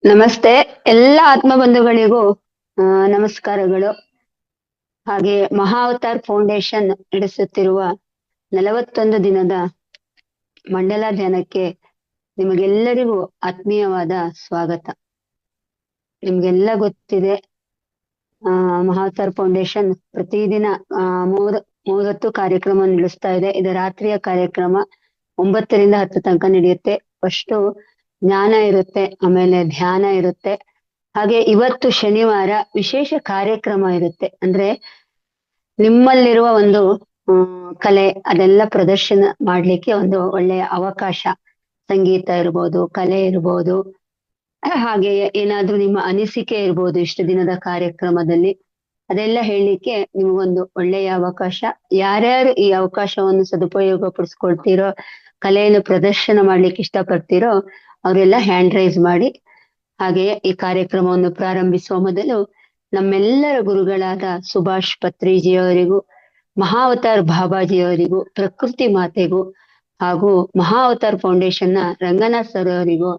ನಮಸ್ತೆ ಎಲ್ಲ ಆತ್ಮ ಬಂಧುಗಳಿಗೂ ನಮಸ್ಕಾರಗಳು. ಹಾಗೆ ಮಹಾವತಾರ್ ಫೌಂಡೇಶನ್ ನಡೆಸುತ್ತಿರುವ 41 ದಿನದ ಮಂಡಲ ಧ್ಯಾನಕ್ಕೆ ನಿಮಗೆಲ್ಲರಿಗೂ ಆತ್ಮೀಯವಾದ ಸ್ವಾಗತ. ನಿಮ್ಗೆಲ್ಲ ಗೊತ್ತಿದೆ, ಮಹಾವತಾರ್ ಫೌಂಡೇಶನ್ ಪ್ರತಿದಿನ 30 ಕಾರ್ಯಕ್ರಮ ನಡೆಸ್ತಾ ಇದೆ. ಇದು ರಾತ್ರಿಯ ಕಾರ್ಯಕ್ರಮ 9 ರಿಂದ 10 ತನಕ ನಡೆಯುತ್ತೆ. ಫಸ್ಟ್ ಜ್ಞಾನ ಇರುತ್ತೆ, ಆಮೇಲೆ ಧ್ಯಾನ ಇರುತ್ತೆ. ಹಾಗೆ ಇವತ್ತು ಶನಿವಾರ ವಿಶೇಷ ಕಾರ್ಯಕ್ರಮ ಇರುತ್ತೆ. ಅಂದ್ರೆ ನಿಮ್ಮಲ್ಲಿರುವ ಒಂದು ಕಲೆ ಅದೆಲ್ಲ ಪ್ರದರ್ಶನ ಮಾಡ್ಲಿಕ್ಕೆ ಒಂದು ಒಳ್ಳೆಯ ಅವಕಾಶ. ಸಂಗೀತ ಇರ್ಬೋದು, ಕಲೆ ಇರ್ಬೋದು, ಹಾಗೆ ಏನಾದ್ರೂ ನಿಮ್ಮ ಅನಿಸಿಕೆ ಇರ್ಬೋದು ಇಷ್ಟು ದಿನದ ಕಾರ್ಯಕ್ರಮದಲ್ಲಿ, ಅದೆಲ್ಲ ಹೇಳಲಿಕ್ಕೆ ನಿಮಗೊಂದು ಒಳ್ಳೆಯ ಅವಕಾಶ. ಯಾರ್ಯಾರು ಈ ಅವಕಾಶವನ್ನು ಸದುಪಯೋಗ ಪಡಿಸ್ಕೊಳ್ತೀರೋ, ಕಲೆಯನ್ನು ಪ್ರದರ್ಶನ ಮಾಡ್ಲಿಕ್ಕೆ ಇಷ್ಟಪಡ್ತೀರೋ ಅವರೆಲ್ಲ ಹ್ಯಾಂಡ್ ರೈಸ್ ಮಾಡಿ. ಹಾಗೆಯೇ ಈ ಕಾರ್ಯಕ್ರಮವನ್ನು ಪ್ರಾರಂಭಿಸುವ ಮೊದಲು ನಮ್ಮೆಲ್ಲರ ಗುರುಗಳಾದ ಸುಭಾಷ್ ಪತ್ರಿಜಿಯವರಿಗೂ, ಮಹಾವತಾರ್ ಬಾಬಾಜಿಯವರಿಗೂ, ಪ್ರಕೃತಿ ಮಾತೆಗೂ ಹಾಗೂ ಮಹಾವತಾರ್ ಫೌಂಡೇಶನ್ ನ ರಂಗನಾಥ್ ಸರ್ ಅವರಿಗೂ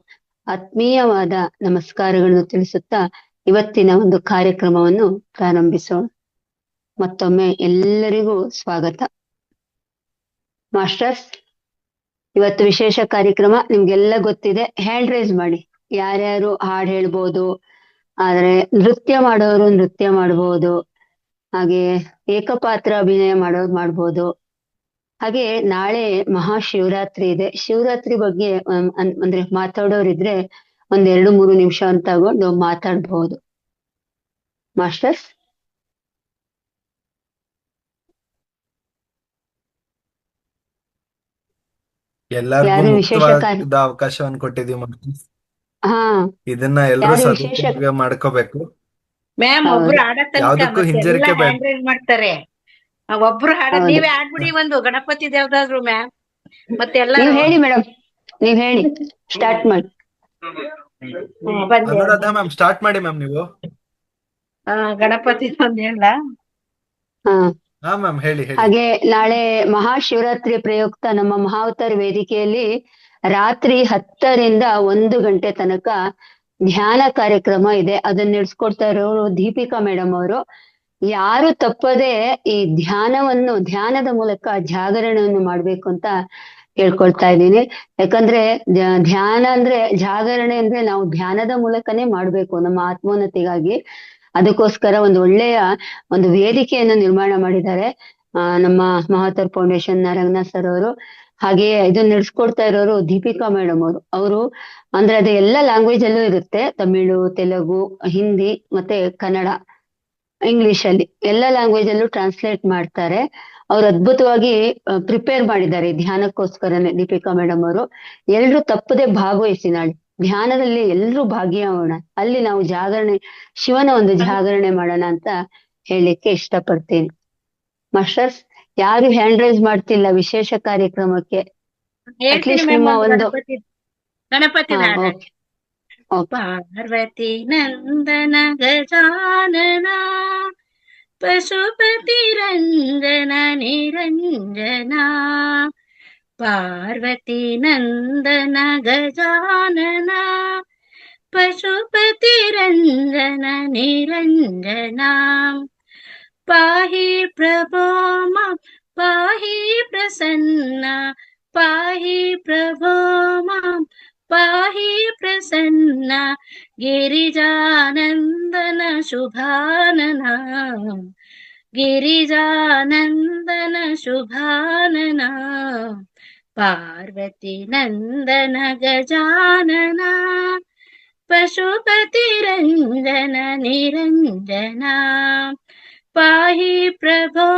ಆತ್ಮೀಯವಾದ ನಮಸ್ಕಾರಗಳನ್ನು ತಿಳಿಸುತ್ತಾ ಇವತ್ತಿನ ಒಂದು ಕಾರ್ಯಕ್ರಮವನ್ನು ಪ್ರಾರಂಭಿಸೋಣ. ಮತ್ತೊಮ್ಮೆ ಎಲ್ಲರಿಗೂ ಸ್ವಾಗತ. ಮಾಸ್ಟರ್ಸ್, ಇವತ್ತು ವಿಶೇಷ ಕಾರ್ಯಕ್ರಮ ನಿಮ್ಗೆಲ್ಲ ಗೊತ್ತಿದೆ. ಹ್ಯಾಂಡ್ ರೈಸ್ ಮಾಡಿ. ಯಾರ್ಯಾರು ಹಾಡು ಹೇಳ್ಬೋದು, ಆದ್ರೆ ನೃತ್ಯ ಮಾಡೋರು ನೃತ್ಯ ಮಾಡ್ಬೋದು, ಹಾಗೆ ಏಕಪಾತ್ರ ಅಭಿನಯ ಮಾಡೋರು ಮಾಡ್ಬೋದು. ಹಾಗೆ ನಾಳೆ ಮಹಾಶಿವರಾತ್ರಿ ಇದೆ. ಶಿವರಾತ್ರಿ ಬಗ್ಗೆ ಅಂದ್ರೆ ಮಾತಾಡೋರಿದ್ರೆ 1-2-3 ನಿಮಿಷ ಅಂತ ತಗೊಂಡು ಮಾತಾಡ್ಬಹುದು. ಮಾಸ್ಟರ್ಸ್, ಎಲ್ಲರಿಗೂ ಯಾರು ವಿಶೇಷ ಮುಕ್ತವಾದ ಅವಕಾಶವನ್ನು ಕೊಟ್ಟಿದೀವಿ. ಹಾ ಇದನ್ನ ಎಲ್ಲರೂ ಯಾರು ವಿಶೇಷ ಸದುಪಯೋಗ ಮಾಡ್ಕೋಬೇಕು. ಮ್ಯಾಮ್ ಹೌದು ಒಬ್ರು ಆಡ ತನಕ ಯಾವ್ದಕ್ಕೂ ಮತ್ತೆ ಎಲ್ಲ ಹಿಂಜರಿಕೆ ಬೇಡ. ಹ್ಯಾಂಡ್ ರೈಸ್ ಮಾಡ್ತಾರೆ. ಒಬ್ರು ಹಾಡ ಹೌದು. ನೀವೇ ಆಡ್ಬಿಡಿ ಒಂದು ಗಣಪತಿ ದೇವ್ದಾದ್ರು ಮ್ಯಾಮ್. ಮತ್ತೆ ನೀವ್ ಎಲ್ಲರೂ ಹೇಳಿ ಮೇಡಮ್, ನೀವ್ ಹೇಳಿ, ಸ್ಟಾರ್ಟ್ ಮಾಡಿ. ಬಂದೆ ಅನುರಾಧ ಮ್ಯಾಮ್ ಸ್ಟಾರ್ಟ್ ಮಾಡಿ ಮ್ಯಾಮ್ ನೀವು. ಗಣಪತಿ ಒಂದ್ ಹೇಳ. ಹಾ ಹಾ ಮ್ಯಾಮ್ ಹೇಳಿ ಹೇಳಿ. ಹಾಗೆ ನಾಳೆ ಮಹಾಶಿವರಾತ್ರಿ ಪ್ರಯುಕ್ತ ನಮ್ಮ ಮಹಾವತಾರ್ ವೇದಿಕೆಯಲ್ಲಿ ರಾತ್ರಿ 10 ರಿಂದ 1 ಗಂಟೆ ತನಕ ಧ್ಯಾನ ಕಾರ್ಯಕ್ರಮ ಇದೆ. ಅದನ್ನ ನಡೆಸ್ಕೊಡ್ತಾ ಇರೋರು ದೀಪಿಕಾ ಮೇಡಮ್ ಅವರು. ಯಾರು ತಪ್ಪದೆ ಈ ಧ್ಯಾನದ ಮೂಲಕ ಜಾಗರಣೆಯನ್ನು ಮಾಡ್ಬೇಕು ಅಂತ ಕೇಳ್ಕೊಳ್ತಾ ಇದ್ದೀನಿ. ಯಾಕಂದ್ರೆ ಧ್ಯಾನ ಅಂದ್ರೆ, ಜಾಗರಣೆ ಅಂದ್ರೆ ನಾವು ಧ್ಯಾನದ ಮೂಲಕನೇ ಮಾಡ್ಬೇಕು ನಮ್ಮ ಆತ್ಮೋನ್ನತಿಗಾಗಿ. ಅದಕ್ಕೋಸ್ಕರ ಒಂದು ಒಳ್ಳೆಯ ಒಂದು ವೇದಿಕೆಯನ್ನು ನಿರ್ಮಾಣ ಮಾಡಿದ್ದಾರೆ ನಮ್ಮ ಮಹಾವತಾರ್ ಫೌಂಡೇಶನ್ ನ ರಂಗನಾಥ್ ಸರ್ ಅವರು. ಹಾಗೆಯೇ ಇದನ್ನ ನಡೆಸ್ಕೊಡ್ತಾ ಇರೋರು ದೀಪಿಕಾ ಮೇಡಮ್ ಅವರು. ಅಂದ್ರೆ ಅದು ಎಲ್ಲ ಲ್ಯಾಂಗ್ವೇಜ್ ಅಲ್ಲೂ ಇರುತ್ತೆ. ತಮಿಳು, ತೆಲುಗು, ಹಿಂದಿ ಮತ್ತೆ ಕನ್ನಡ, ಇಂಗ್ಲಿಷ್ ಅಲ್ಲಿ ಎಲ್ಲ ಲ್ಯಾಂಗ್ವೇಜ್ ಅಲ್ಲೂ ಟ್ರಾನ್ಸ್ಲೇಟ್ ಮಾಡ್ತಾರೆ. ಅವ್ರು ಅದ್ಭುತವಾಗಿ ಪ್ರಿಪೇರ್ ಮಾಡಿದ್ದಾರೆ ಧ್ಯಾನಕ್ಕೋಸ್ಕರನೇ ದೀಪಿಕಾ ಮೇಡಮ್ ಅವರು. ಎಲ್ರು ತಪ್ಪದೆ ಭಾಗವಹಿಸಿ. ನಾಳೆ ಧ್ಯಾನದಲ್ಲಿ ಎಲ್ರು ಭಾಗಿಯಾಗೋಣ. ಅಲ್ಲಿ ನಾವು ಜಾಗರಣೆ, ಶಿವನ ಒಂದು ಜಾಗರಣೆ ಮಾಡೋಣ ಅಂತ ಹೇಳಲಿಕ್ಕೆ ಇಷ್ಟಪಡ್ತೀನಿ. ಮಾಸ್ಟರ್ಸ್, ಯಾರು ಹ್ಯಾಂಡ್ ರೈಸ್ ಮಾಡ್ತಿಲ್ಲ ವಿಶೇಷ ಕಾರ್ಯಕ್ರಮಕ್ಕೆ. ಹೇಳ್ತೀನಿ ಅಟ್ಲೀಸ್ಟ್ ಮ್ಯಾಮ್ ನಿಮ್ಮ ಒಂದು ಒಂದು ಗಣಪತಿ ಹಾಡ. Okay okay. ಪಾರ್ವತಿ ನಂದನ ಗಜಾನನ ಪಶುಪತಿ ರಂಜನ ನಿರಂಜನ. ಪಾರ್ವತಿ ನಂದನ ಗಜಾನನ ಪಶುಪತಿ ರಂಜನ ನಿರಂಜನ. ಪಾಹಿ ಪ್ರಭೋ ಮಾಂ ಪಾಹಿ ಪ್ರಸನ್ನ, ಪಾಹಿ ಪ್ರಭೋ ಮಾಂ ಪಾಹಿ ಪ್ರಸನ್ನ. ಗಿರಿಜಾನಂದನ ಶುಭಾನನ, ಗಿರಿಜಾನಂದನ ಶುಭಾನನ. ಪಾರ್ವತಿ ನಂದನ ಗಜಾನನ ಪಶುಪತಿ ರಂಜನ ನಿರಂಜನ. ಪಾಹಿ ಪ್ರಭೋ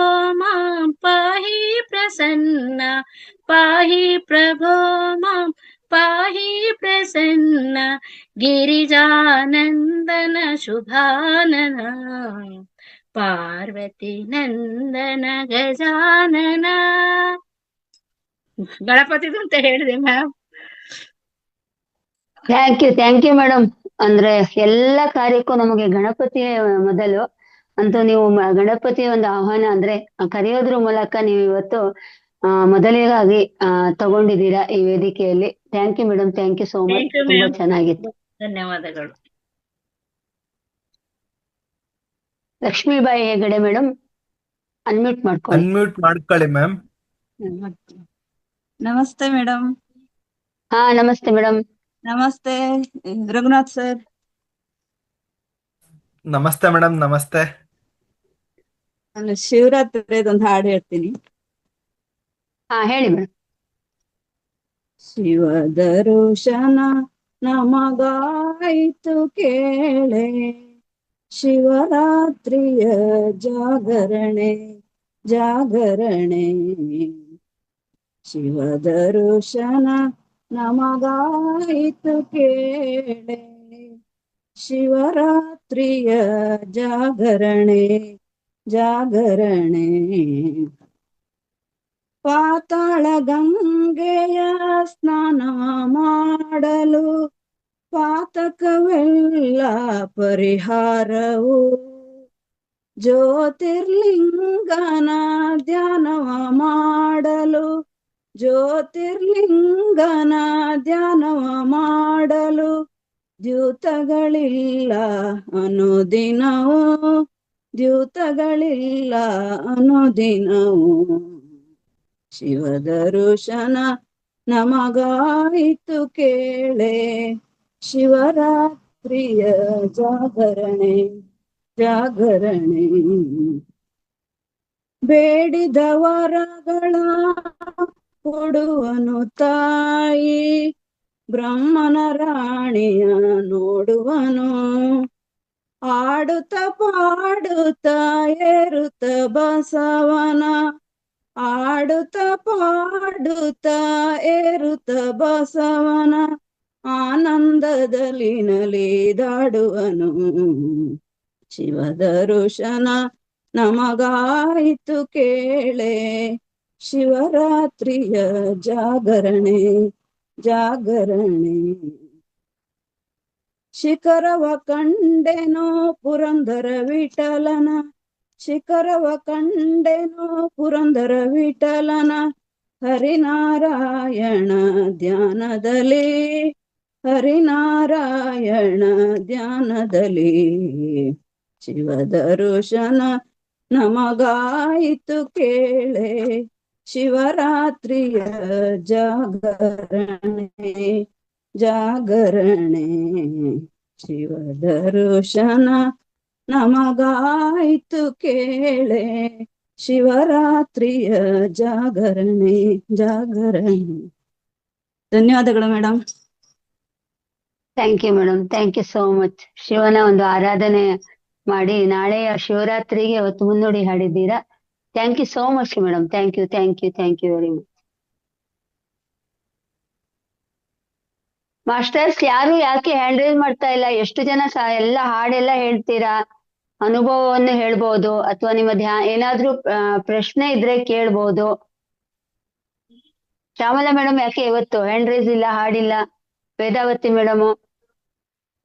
ಮಾಂ ಪಾಹಿ ಪ್ರಸನ್ನ, ಪಾಹಿ ಪ್ರಭೋ ಮಾಂ ಪಾಹಿ ಪ್ರಸನ್ನ. ಗಿರಿಜಾನಂದನ ಶುಭಾನನ, ಪಾರ್ವತಿ ನಂದನ ಗಜಾನನ. ಗಣಪತಿದು ಅಂತ ಹೇಳಿದೆ ಮ್ಯಾಮ್. Thank you madam. ಅಂದ್ರೆ ಎಲ್ಲ ಕಾರ್ಯಕ್ಕೂ ನಮಗೆ ಗಣಪತಿಯ ಮೊದಲು. ಅಂತೂ ನೀವು ಗಣಪತಿಯ ಒಂದು ಆಹ್ವಾನ ಅಂದ್ರೆ ಕರೆಯೋದ್ರ ಮೂಲಕ ನೀವು ಇವತ್ತು ಮೊದಲಿಗಾಗಿ ತಗೊಂಡಿದ್ದೀರಾ ಈ ವೇದಿಕೆಯಲ್ಲಿ. Thank you madam, thank you so much. ತುಂಬಾ ಚೆನ್ನಾಗಿತ್ತು. ಧನ್ಯವಾದಗಳು. ಲಕ್ಷ್ಮೀಬಾಯಿ ಹೆಗಡೆ ಮೇಡಮ್, ಅನ್ಮ್ಯೂಟ್ ಮಾಡ್ಕೊಳ್ಳಿ. ಅನ್ಮ್ಯೂಟ್ ಮಾಡ್ಕೊಳ್ಳಿ ಮ್ಯಾಮ್. ನಮಸ್ತೆ ಮೇಡಮ್. ಹಾ, ನಮಸ್ತೆ ಮೇಡಮ್. ನಮಸ್ತೆ ರಘುನಾಥ್ ಸರ್. ನಮಸ್ತೆ ಮೇಡಮ್, ನಮಸ್ತೆ. ನಾನು ಶಿವರಾತ್ರಿದೊಂದು ಹಾಡು ಹೇಳ್ತೀನಿ. ಹಾ, ಹೇಳಿ ಮೇಡಮ್. ಶಿವ ದರ್ಶನ ನಮಗಾಯಿತು ಕೇಳೆ, ಶಿವರಾತ್ರಿಯ ಜಾಗರಣೆ ಜಾಗರಣೆ. ಶಿವ ದರ್ಶನ ನಮಗಾಯಿತು ಕೇಳೆ, ಶಿವರಾತ್ರಿಯ ಜಾಗರಣೆ ಜಾಗರಣೆ. ಪಾತಾಳ ಗಂಗೆಯ ಸ್ನಾನ ಮಾಡಲು ಪಾತಕವೆಲ್ಲ ಪರಿಹಾರವು, ಜ್ಯೋತಿರ್ಲಿಂಗನ ಧ್ಯಾನವ ಮಾಡಲು ಜ್ಯೋತಿರ್ಲಿಂಗನ ಧ್ಯಾನವ ಮಾಡಲು ದ್ಯೂತಗಳಿಲ್ಲ ಅನುದಿನವೂ ದ್ಯೂತಗಳಿಲ್ಲ ಅನುದಿನವೂ. ಶಿವ ದರ್ಶನ ನಮಗಾಯಿತು ಕೇಳೆ, ಶಿವರಾತ್ರಿಯ ಜಾಗರಣೆ ಜಾಗರಣೆ. ಬೇಡಿದ ವರಗಳ ಕೊಡುವನು ತಾಯಿ, ಬ್ರಹ್ಮನ ರಾಣಿಯ ನೋಡುವನು. ಆಡುತ್ತ ಪಾಡುತ್ತ ಏರುತ್ತ ಬಸವನ, ಆಡುತ್ತ ಪಾಡುತ್ತ ಏರುತ್ತ ಬಸವನ ಆನಂದದಲ್ಲಿ ನಲಿದಾಡುವನು. ಶಿವ ದರ್ಶನ ನಮಗಾಯಿತು ಕೇಳೆ, ಶಿವರಾತ್ರಿಯ ಜಾಗರಣೆ ಜಾಗರಣೆ. ಶಿಖರವ ಕಂಡೆನೋ ಪುರಂದರ ವಿಠಲನ, ಶಿಖರವ ಕಂಡೆನೋ ಪುರಂದರ ವಿಠಲನ. ಹರಿನಾರಾಯಣ ಧ್ಯಾನದಲ್ಲಿ ಹರಿನಾರಾಯಣ ಧ್ಯಾನದಲ್ಲಿ. ಶಿವ ದರ್ಶನ ನಮಗಾಯಿತು ಕೇಳೆ, ಶಿವರಾತ್ರಿಯ ಜಾಗರಣೆ ಜಾಗರಣೆ. ಶಿವ ದರ್ಶನ ನಮಗಾಯಿತು ಕೇಳೆ, ಶಿವರಾತ್ರಿಯ ಜಾಗರಣೆ ಜಾಗರಣೆ. ಧನ್ಯವಾದಗಳು madam. Thank you madam, thank you so much. ಶಿವನ ಒಂದು ಆರಾಧನೆ ಮಾಡಿ ನಾಳೆಯ ಶಿವರಾತ್ರಿಗೆ ಅವತ್ತು ಮುನ್ನುಡಿ ಹಾಡಿದ್ದೀರಾ. Thank you so much madam. Thank you, thank you, thank you very much. Masters ಯಾರು ಯಾಕೆ ಹ್ಯಾಂಡ್ ರೈಸ್ ಮಾಡ್ತಾ ಇಲ್ಲ? ಎಷ್ಟು ಜನ ಎಲ್ಲ ಹಾಡೆಲ್ಲ ಹೇಳ್ತೀರಾ, ಅನುಭವವನ್ನು ಹೇಳ್ಬೋದು, ಅಥವಾ ನಿಮ್ಮ ಏನಾದ್ರೂ ಪ್ರಶ್ನೆ ಇದ್ರೆ ಕೇಳ್ಬೋದು. ಶ್ಯಾಮಲಾ ಮೇಡಮ್ ಯಾಕೆ ಇವತ್ತು ಹ್ಯಾಂಡ್ ರೈಸ್ ಇಲ್ಲ, ಹಾಡಿಲ್ಲ? ವೇದಾವತಿ ಮೇಡಮು,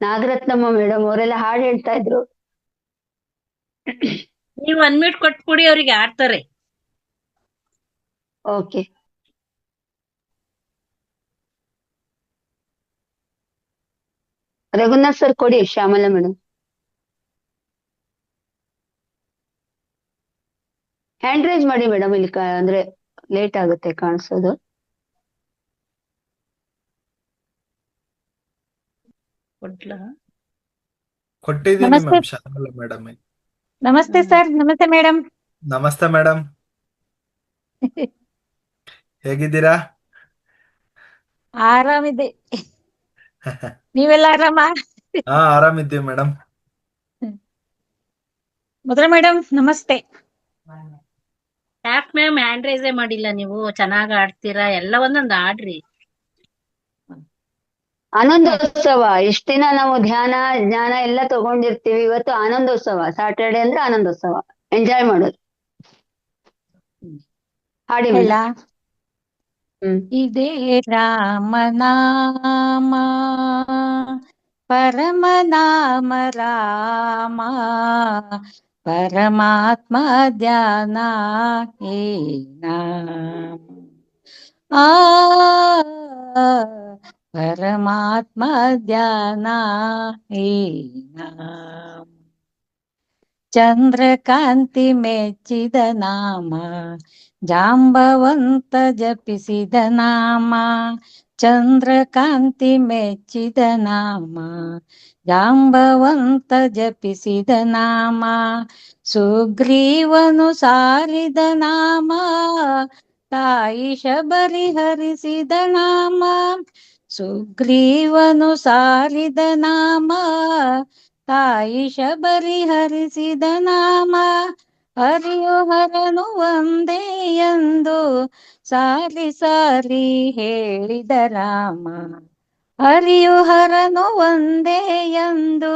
ನಾಗರತ್ನಮ್ಮ ಮೇಡಮ್ ಅವರೆಲ್ಲ ಹಾಡು ಹೇಳ್ತಾ ಇದ್ರು. ನೀವು ಅನ್ಮ್ಯೂಟ್ ಕೊಟ್ಬಿಡಿ, ಅವ್ರಿಗೆ ಆಡ್ತಾರೆ. ಓಕೆ. ರಘುನಾಥ್ ಸರ್ ಕೊಡಿ ಶ್ಯಾಮಲಾ ಮೇಡಮ್. ಹ್ಯಾಂಡ್ ರೈಸ್ ಮಾಡಿ ಮೇಡಮ್, ಇಲ್ಲಿ ಅಂದ್ರೆ ಲೇಟ್ ಆಗುತ್ತೆ ಕಾಣಿಸೋದು. ಕೊಟ್ಟಿದ್ದೀನಿ ನಮಸ್ತೆ. ಮ್ಯಾಮ್ ಶ್ಯಾಮಲ ಮೇಡಮ್. ನಮಸ್ತೆ ಸರ್. ನಮಸ್ತೆ ಮೇಡಮ್. ನಮಸ್ತೆ ಮೇಡಮ್, ಹೇಗಿದ್ದೀರಾ? ಆರಾಮಿದೆ. ನೀವೆಲ್ಲ ಆರಾಮ? ಹಾ, ಆರಾಮಿದ್ದೀವಿ ಮೇಡಮ್. ಮೊದಲ ಮೇಡಮ್ ನಮಸ್ತೆ. ಯಾಕೆ ಮ್ಯಾಮ್ ಹ್ಯಾಂಡ್ ರೈಸೇ ಮಾಡಿಲ್ಲ ನೀವು? ಚೆನ್ನಾಗ್ ಆಡ್ತೀರಾ, ಎಲ್ಲ ಒಂದೊಂದು ಆಡ್ರಿ. ಆನಂದೋತ್ಸವ. ಇಷ್ಟ ದಿನ ನಾವು ಧ್ಯಾನ ಜ್ಞಾನ ಎಲ್ಲ ತಗೊಂಡಿರ್ತೀವಿ, ಇವತ್ತು ಆನಂದೋತ್ಸವ. ಸ್ಯಾಟರ್ಡೆ ಅಂದ್ರೆ ಆನಂದೋತ್ಸವ, ಎಂಜಾಯ್ ಮಾಡೋದು. ಹಾಡಿ ಹೇಳ ಮೇಡಮ್. ಇದೇ ರಾಮನಾಮ ಪರಮನಾಮ ರಾಮ, ಪರಮಾತ್ಮ ಧ್ಯಾನ ಹೇ ನಾಮ. ಆ ಪರಮಾತ್ಮ ಧ್ಯಾನ ಹೇ ನಾಮ. ಚಂದ್ರಕಾಂತಿ ಮೆಚ್ಚಿದ ನಾಮ, ಜಾಂಬವಂತ ಜಪಿಸಿದ ನಾಮ. ಚಂದ್ರಕಾಂತಿ ಮೆಚ್ಚಿದ ನಾಮ, ಜಾಂಬವಂತ ಜಪಿಸಿದ ನಾಮ. ಸುಗ್ರೀವನು ಸಾರಿದ ನಾಮ, ತಾಯಿ ಶಬರಿ ಹರಿಸಿದ ನಾಮ. ಸುಗ್ರೀವನು ಸಾರಿದ ನಾಮ, ತಾಯಿ ಶಬರಿ ಹರಿಸಿದ ನಾಮ. ಹರಿಯು ಹರನು ಒಂದೇ ಎಂದು ಸಾರಿ ಸಾರಿ ಹೇಳಿದ ರಾಮ. ಹರಿಯು ಹರನು ಒಂದೇ ಎಂದು